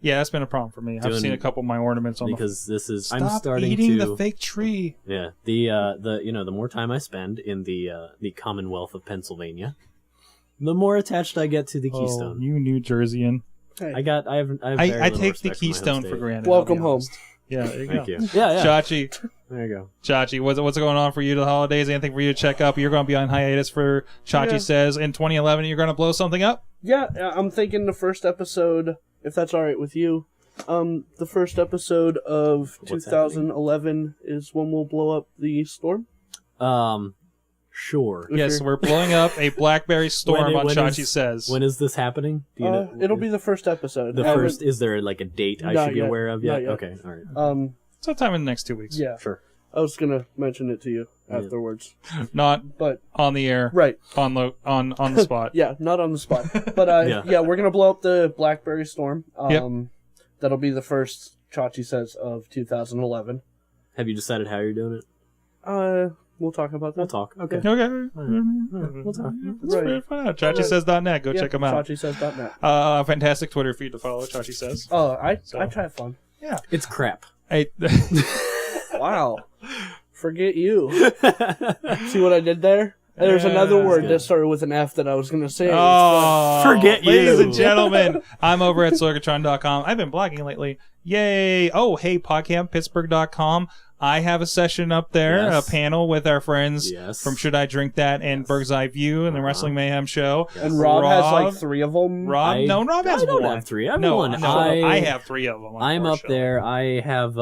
Yeah, that's been a problem for me. I've seen a couple of my ornaments on because this is Stop I'm starting eating to the fake tree. yeah the more time I spend in the Commonwealth of Pennsylvania, the more attached I get to the keystone. Oh, you New Jerseyan. Hey. I have very I little take the respect for my home keystone state. for granted. Welcome I'll be home. honest. Yeah, there you Thank go. you. Yeah. Chachi, There you go. Chachi, what's going on for you the holidays? Anything for you to check up? You're going to be on hiatus for Chachi Yeah. says in 2011. You're going to blow something up? Yeah, I'm thinking the first episode, if that's all right with you. The first episode of What's 2011 is when we'll blow up the storm. Sure. If Yes, you're- we're blowing up a Blackberry storm on when Chachi is- says. When is this happening? Do you know? It'll be the first episode. the I haven't- first. Is there like a date I Not should be yet. aware of Not yet? yet. Okay. All right. Sometime in the next 2 weeks. Yeah. Sure. I was gonna mention it to you afterwards, Not but on the air. right. On the spot. Yeah, not on the spot. But Yeah. we're gonna blow up the Blackberry storm. Yep. That'll be the first Chachi says of 2011. Have you decided how you're doing it? We'll talk about We'll that. talk. Okay. Okay. We'll talk. That's Right. very fun. ChachiSays.net. Go check them out. ChachiSays.net. Fantastic Twitter feed to follow. Chachi says. Oh, I try to have fun. It's crap. Hey, Wow. Forget you. See what I did there? There's another word that started with an F that I was going to say. oh, Forget ladies you. and gentlemen, I'm over at sorgatron.com. I've been blogging lately. Yay. Oh, hey, podcastpittsburgh.com. I have a session up there, Yes. a panel with our friends Yes. from Should I Drink That and Bird's Eye View and the Wrestling Mayhem Show. And Rob has like 3 of them. Rob has I don't one. have 3. I have No, 1. no, I have 3 of them. on I'm our up show. there. I have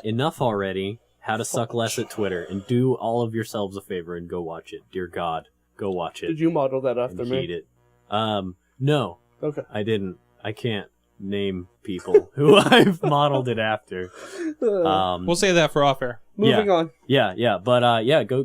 enough already. How to suck less at Twitter, and do all of yourselves a favor and go watch it. Dear God, go watch it. Did you model that after and me? heed it? No, Okay. I didn't. I can't name people who I've modeled it after. We'll say that for off air. Moving on. Yeah, but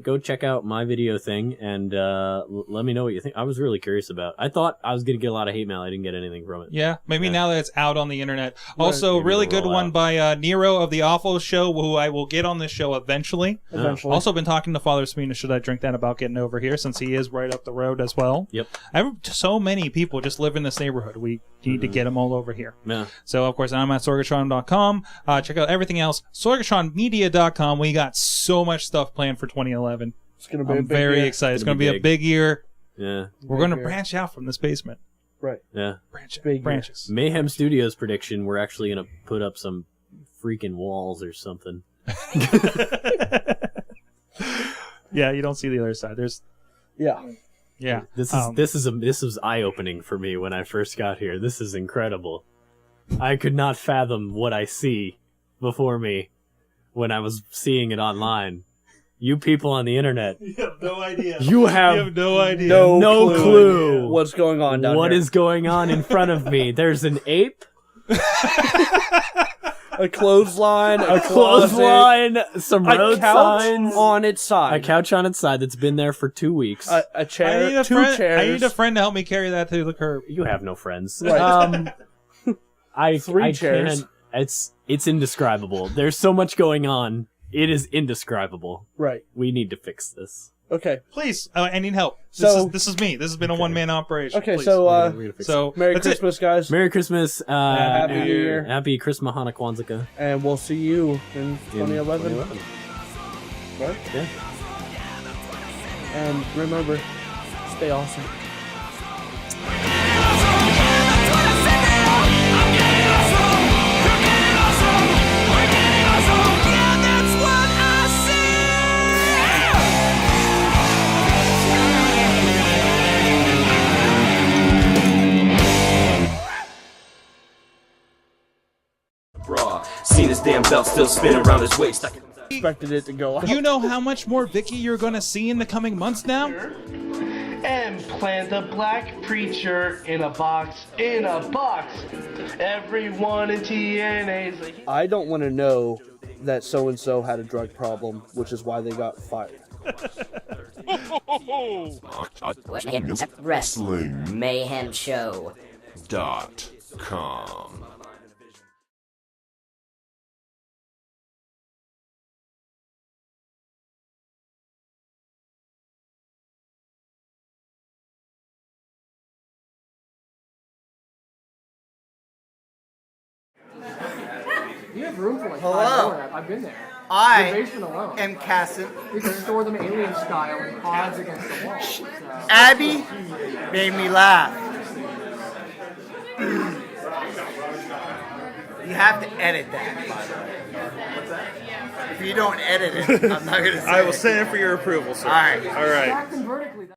go check out my video thing and let me know what you think. I was really curious about. I thought I was gonna get a lot of hate mail. I didn't get anything from it. Yeah, maybe Yeah. now that it's out on the internet. Also, Maybe really it'll good roll one out. by Nero of the Awful Show, who I will get on this show eventually. Eventually. Also been talking to Father Smina, Should I Drink That, about getting over here, since he is right up the road as well. Yep. I have so many people just live in this neighborhood. We need to get them all over here. Yeah. So, of course, I'm at sorgatron.com. Check out everything else. sorgatronmedia.com. We got so much stuff planned for 2011. It's going to be a I'm big very year. excited. It's It's going gonna to be be a big year. Yeah. We're going to year. branch out from this basement. Right. Yeah. Branch Big year. branches. Mayhem Studios prediction: we're actually gonna put up some freaking walls or something. Yeah, you don't see the other side. There's Yeah. yeah. This was eye-opening for me when I first got here. This is incredible. I could not fathom what I see before me when I was seeing it online. You people on the internet, You have no idea. you have no idea. no clue what's going on down what here. is going on in front of me. There's an ape, A clothesline, a closet, clothesline, some a road couch signs, on its a side, couch on its side that's been there for 2 weeks. a chair, I need a two friend. chairs. I need a friend to help me carry that to the curb. You have no friends. Right. I chairs. can't. It's indescribable. There's so much going on. It is indescribable. Right. We need to fix this. Okay. Please, I need help. So- This is me. This has been a one-man operation. Okay. Please. So, We're gonna fix so Merry that's it. Christmas, guys, Merry Christmas. Happy New Year. Happy Christmas, Hanukkah, Kwanzaa. and we'll see you in 2011. Right? Yeah. And remember, stay awesome. Seen his damn belt still spin around his waist. Expected it to go out. You know how much more Vicky you're going to see in the coming months now? And plant a black preacher in a box, Everyone in TNA's like, I don't want to know that so-and-so had a drug problem, which is why they got fired. Wrestling Mayhem Show. .com. You have room for like Hello. 5 more. I've been there. I Your basement alone. am Casson. You can store them alien style in pods against the wall. So. Abby made me laugh. You have to edit that, by the way. If you don't edit it, I'm not going to say I will it. send it for your approval, sir. All right. All right. Stack them vertically.